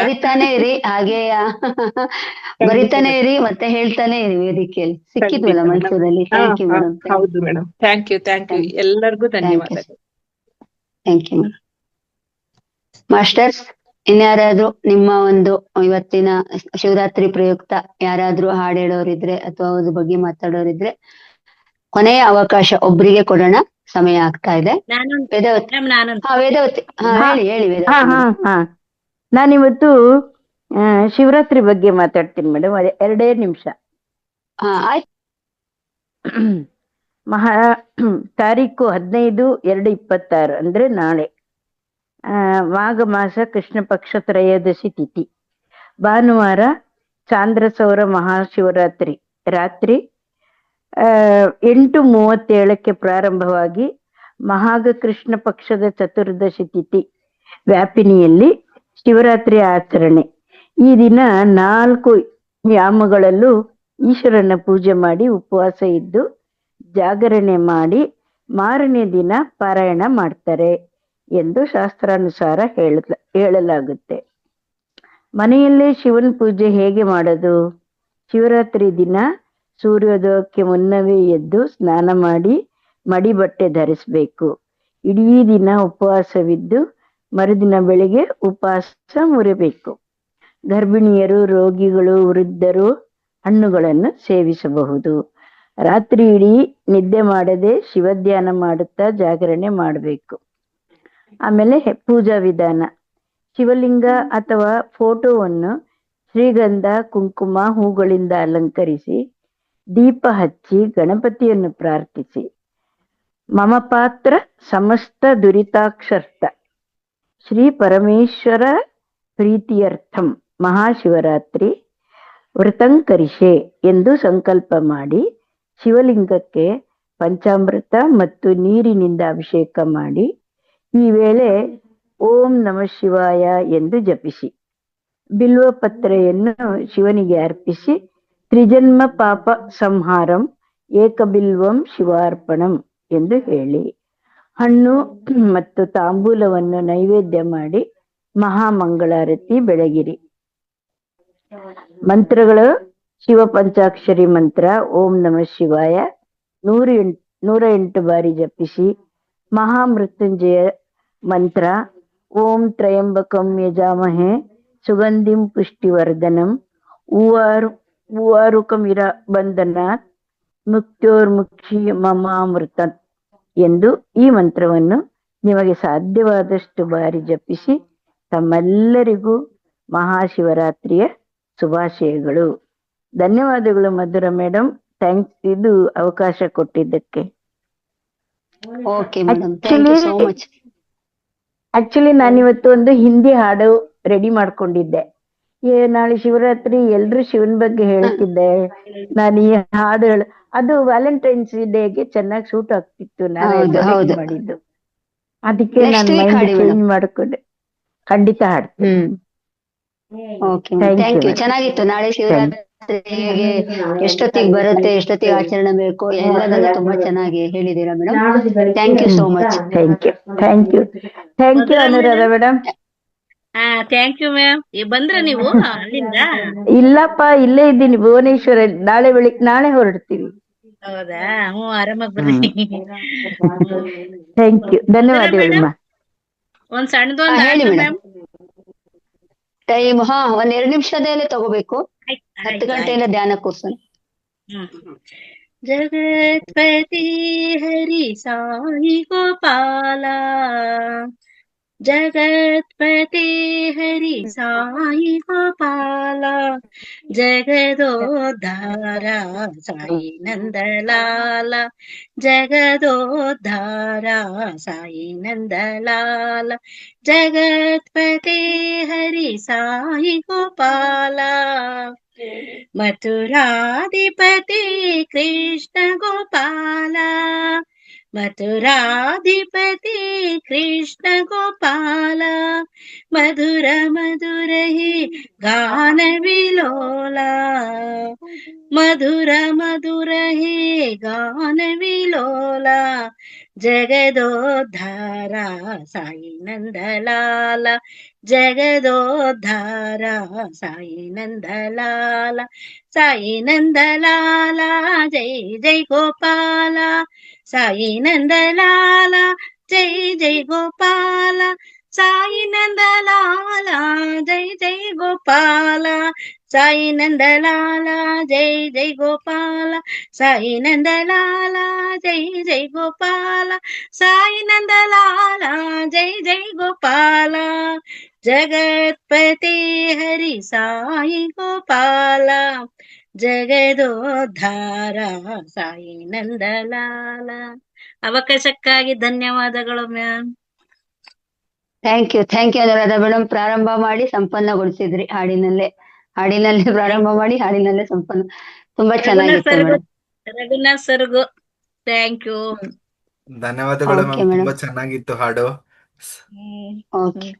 ಬರಿತಾನೆ ಇರಿ, ಹಾಗೆ ಬರಿತಾನೆ ಇರಿ, ಮತ್ತೆ ಹೇಳ್ತಾನೆ ಇರಿ ವೇದಿಕೆಯಲ್ಲಿ. ಸಿಕ್ಕಿದ್ವಲ್ಲ ಮೈಸೂರಲ್ಲಿ. Thank you madam. ಹೌದು ಮೇಡಮ್. ಥ್ಯಾಂಕ್ ಯು ಎಲ್ಲರಿಗೂ ಧನ್ಯವಾದಗಳು. Thank you madam. ಮಾಸ್ಟರ್ಸ್, ಇನ್ಯಾರಾದ್ರೂ ನಿಮ್ಮ ಒಂದು ಇವತ್ತಿನ ಶಿವರಾತ್ರಿ ಪ್ರಯುಕ್ತ ಯಾರಾದ್ರೂ ಹಾಡು ಹೇಳೋರಿದ್ರೆ ಅಥವಾ ಅದ್ರ ಬಗ್ಗೆ ಮಾತಾಡೋರಿದ್ರೆ ಕೊನೆಯ ಅವಕಾಶ ಒಬ್ರಿಗೆ ಕೊಡೋಣ. ಸಮಯ ಆಗ್ತಾ ಇದೆ. ವೇದಾವತಿ. ವೇದಾವತಿ, ಹೇಳಿ ವೇದಾವತಿ. ನಾನಿವತ್ತು ಶಿವರಾತ್ರಿ ಬಗ್ಗೆ ಮಾತಾಡ್ತೀನಿ ಮೇಡಮ್. 2 ನಿಮಿಷ. ತಾರೀಕು 15/2/26 ಅಂದ್ರೆ ನಾಳೆ, ಮಾಘ ಮಾಸ ಕೃಷ್ಣ ಪಕ್ಷ ತ್ರಯೋದಶಿ ತಿಥಿ, ಭಾನುವಾರ, ಚಾಂದ್ರ ಸೌರ ಮಹಾಶಿವರಾತ್ರಿ. ರಾತ್ರಿ 8:37ಕ್ಕೆ ಪ್ರಾರಂಭವಾಗಿ ಮಹಾಘ ಕೃಷ್ಣ ಪಕ್ಷದ ಚತುರ್ದಶಿ ತಿಥಿ ವ್ಯಾಪಿನಿಯಲ್ಲಿ ಶಿವರಾತ್ರಿ ಆಚರಣೆ. ಈ ದಿನ 4 ಯಾಮಗಳಲ್ಲೂ ಈಶ್ವರನ ಪೂಜೆ ಮಾಡಿ ಉಪವಾಸ ಇದ್ದು ಜಾಗರಣೆ ಮಾಡಿ ಮಾರನೇ ದಿನ ಪಾರಾಯಣ ಮಾಡ್ತಾರೆ ಎಂದು ಶಾಸ್ತ್ರಾನುಸಾರ ಹೇಳಲಾಗುತ್ತೆ. ಮನೆಯಲ್ಲೇ ಶಿವನ ಪೂಜೆ ಹೇಗೆ ಮಾಡೋದು? ಶಿವರಾತ್ರಿ ದಿನ ಸೂರ್ಯೋದಯಕ್ಕೆ ಮುನ್ನವೇ ಎದ್ದು ಸ್ನಾನ ಮಾಡಿ ಮಡಿ ಬಟ್ಟೆ ಧರಿಸಬೇಕು. ಇಡೀ ದಿನ ಉಪವಾಸವಿದ್ದು ಮರುದಿನ ಬೆಳಿಗ್ಗೆ ಉಪವಾಸ ಮುರಿಬೇಕು. ಗರ್ಭಿಣಿಯರು, ರೋಗಿಗಳು, ವೃದ್ಧರು ಹಣ್ಣುಗಳನ್ನು ಸೇವಿಸಬಹುದು. ರಾತ್ರಿ ಇಡೀ ನಿದ್ದೆ ಮಾಡದೆ ಶಿವಧ್ಯಾನ ಮಾಡುತ್ತಾ ಜಾಗರಣೆ ಮಾಡಬೇಕು. ಆಮೇಲೆ ಪೂಜಾ ವಿಧಾನ: ಶಿವಲಿಂಗ ಅಥವಾ ಫೋಟೋವನ್ನು ಶ್ರೀಗಂಧ, ಕುಂಕುಮ, ಹೂಗಳಿಂದ ಅಲಂಕರಿಸಿ ದೀಪ ಹಚ್ಚಿ ಗಣಪತಿಯನ್ನು ಪ್ರಾರ್ಥಿಸಿ ಮಮ ಪಾತ್ರ ಸಮಸ್ತ ದುರಿತಾಕ್ಷರ್ಥ ಶ್ರೀ ಪರಮೇಶ್ವರ ಪ್ರೀತಿಯರ್ಥಂ ಮಹಾಶಿವರಾತ್ರಿ ವೃತಂಕರಿಷೆ ಎಂದು ಸಂಕಲ್ಪ ಮಾಡಿ ಶಿವಲಿಂಗಕ್ಕೆ ಪಂಚಾಮೃತ ಮತ್ತು ನೀರಿನಿಂದ ಅಭಿಷೇಕ ಮಾಡಿ ಈ ವೇಳೆ ಓಂ ನಮಃ ಶಿವಾಯ ಎಂದು ಜಪಿಸಿ ಬಿಲ್ವ ಪತ್ರೆಯನ್ನು ಶಿವನಿಗೆ ಅರ್ಪಿಸಿ ತ್ರಿಜನ್ಮ ಪಾಪ ಸಂಹಾರಂ ಏಕಬಿಲ್ವಂ ಶಿವಾರ್ಪಣಂ ಎಂದು ಹೇಳಿ ಹಣ್ಣು ಮತ್ತು ತಾಂಬೂಲವನ್ನು ನೈವೇದ್ಯ ಮಾಡಿ ಮಹಾಮಂಗಳಾರತಿ ಬೆಳಗಿರಿ. ಮಂತ್ರಗಳು: ಶಿವ ಪಂಚಾಕ್ಷರಿ ಮಂತ್ರ ಓಂ ನಮಃ ಶಿವಾಯ 108 ಬಾರಿ ಜಪಿಸಿ. ಮಹಾಮೃತ್ಯುಂಜಯ ಮಂತ್ರ ಓಂ ತ್ರಯಂಬಕಂ ಯಜಾಮಹೇ ಸುಗಂಧಿಂ ಪುಷ್ಟಿವರ್ಧನಂ ಉವಾರುಕಮಿರ ಬಂಧನಾತ್ ಮುಕ್ತ್ಯೋರ್ಮುಕ್ಷಿ ಮಮಾಮೃತ ಎಂದು ಈ ಮಂತ್ರವನ್ನು ನಿಮಗೆ ಸಾಧ್ಯವಾದಷ್ಟು ಬಾರಿ ಜಪಿಸಿ ತಮ್ಮೆಲ್ಲರಿಗೂ ಮಹಾಶಿವರಾತ್ರಿಯ ಶುಭಾಶಯಗಳು. ಧನ್ಯವಾದಗಳು ಮಧುರ ಮೇಡಮ್. ಥ್ಯಾಂಕ್ಸ್, ಇದು ಅವಕಾಶ ಕೊಟ್ಟಿದ್ದಕ್ಕೆ. ಆಕ್ಚುಲಿ ನಾನಿವತ್ತು ಒಂದು ಹಿಂದಿ ಹಾಡು ರೆಡಿ ಮಾಡ್ಕೊಂಡಿದ್ದೆ. ನಾಳೆ ಶಿವರಾತ್ರಿ, ಎಲ್ರು ಶಿವನ್ ಬಗ್ಗೆ ಹೇಳ್ತಿದ್ದೆ. ನಾನು ಈ ಹಾಡು ಅದು ವ್ಯಾಲೆಂಟೈನ್ಸ್ ಡೇಗೆ ಚೆನ್ನಾಗಿ ಸೂಟ್ ಆಗ್ತಿತ್ತು. ನಾನು ಮಾಡಿದ್ದು, ಅದಕ್ಕೆ ನಾನು ಮೈಂಡ್ ಚೇಂಜ್ ಮಾಡ್ಕೊಂಡೆ. ಖಂಡಿತ ಹಾಡ್ತೀನಿ. Okay madam, thank thank you you. ಚೆನ್ನಾಗಿತ್ತು. ನಾಳೆ ಶಿವರಾತ್ರಿ ಹೇಗೆ ಎಷ್ಟೊತ್ತಿಗೆ ಬರುತ್ತೆ, ಎಷ್ಟೊತ್ತಿಗೆ ಆಚರಣೆ ಬೇಕು, ಎಲ್ಲದನ್ನು ತುಂಬಾ ಚೆನ್ನಾಗಿ ಹೇಳಿದೀರಾ madam. Thank you so much. Thank you thank you thank you Anuradha madam. ಹಾ ಥ್ಯಾಂಕ್ ಯು ಮ್ಯಾಮ್. ಬಂದ್ರ ನೀವು ಅಲ್ಲಿಂದ? ಇಲ್ಲಪ್ಪ, ಇಲ್ಲೇ ಇದ್ದೀನಿ ಭುವನೇಶ್ವರ. ನಾಳೆ ಹೊರಡ್ತೀವಿ. ಹೌದಾ? ಹ್ಞೂ, ಆರಾಮಾಗಿ ಬರ್ರಿ. ಥ್ಯಾಂಕ್ ಯು, ಧನ್ಯವಾದಗಳಮ್ಮ. ಒಂದ್ ಸಣ್ಣದೊಂದು ಹೇಳಿ ಆಟ ಮೇಡಮ್. ಮ್ಯಾಮ್. ಟೈಮ್ ಒಂದ್ 2 ನಿಮಿಷದಲ್ಲೇ ತಗೋಬೇಕು. 10 ಗಂಟೆಯಿಂದ ಧ್ಯಾನ ಕೂರ್ಸೋಣ. ಜಗತ್ಪತಿ ಹರಿ ಸಾಯಿ ಗೋಪಾಲ, ಜಗತ್ಪತಿ ಹರಿ ಸಾಯಿ ಗೋಪಾಲ, ಜಗದೋದ್ಧಾರ ಸಾಯಿ ನಂದಲಾಲ, ಜಗದೋದ್ಧಾರ ಸಾಯಿ ನಂದಲಾಲ, ಜಗತ್ಪತಿ ಹರಿ ಸಾಯಿ ಗೋಪಾಲ, ಮಥುರಾಧಿಪತಿ ಕೃಷ್ಣ ಗೋಪಾಲ, ಮಥುರಾಧಿಪತಿ ಕೃಷ್ಣ ಗೋಪಾಲ, ಮಧುರ ಮಧುರ ಹಿ ಗಾನ ವಿಲೋಲ, ಮಧುರ ಮಧುರ ಹಿ ಗಾನ ವಿಲೋಲ, ಜಗದೋದ್ಧಾರ ಸಾಯಿ ನಂದಲಾಲ, ಜಗದೋದ್ಧಾರ ಸಾಯಿ ನಂದಲಾಲ, ಸಾಯಿ ನಂದಲಾಲ ಜೈ ಜೈ ಗೋಪಾಲ, ಸಾಯಿ ನಂದಲಾಲ ಜೈ ಜೈ ಗೋಪಾಲ, ಸಾಯಿ ನಂದಲಾಲ ಜೈ ಜೈ ಗೋಪಾಲ, ಸಾಯಿ ನಂದಲಾಲ ಜೈ ಜೈ ಗೋಪಾಲ, ಸಾಯಿ ನಂದಲಾಲ ಜೈ ಜೈ ಗೋಪಾಲ, ಸಾಯಿ ನಂದಲಾಲ ಜೈ ಜೈ ಗೋಪಾಲ, ಜಗತ್ಪತಿ ಹರಿ ಸಾಯಿ ಗೋಪಾಲ, ಜಗದೋದ್ಧಾರ ಸಾಯಿ ನಂದಲಾಲ. ಅವಕಾಶಕ್ಕಾಗಿ ಧನ್ಯವಾದಗಳು ma'am. Thank you Anuradha madam. ಪ್ರಾರಂಭ ಮಾಡಿ ಸಂಪನ್ನಗೊಳಿಸಿದ್ರಿ ಹಾಡಿನಲ್ಲೇ ಪ್ರಾರಂಭ ಮಾಡಿ ಹಾಡಿನಲ್ಲೇ ಸಂಪನ್ನ. ತುಂಬಾ ಚೆನ್ನಾಗಿತ್ತು ಮೇಡಮ್. ರಘುನಾಥ್ ಸರ್ಗು ಥ್ಯಾಂಕ್ ಯು. ಧನ್ಯವಾದಗಳು ಓಕೆ ಮ್ಯಾಮ್, ಮೇಡಮ್. ತುಂಬಾ ಚೆನ್ನಾಗಿತ್ತು ಹಾಡು. ಓಕೆ.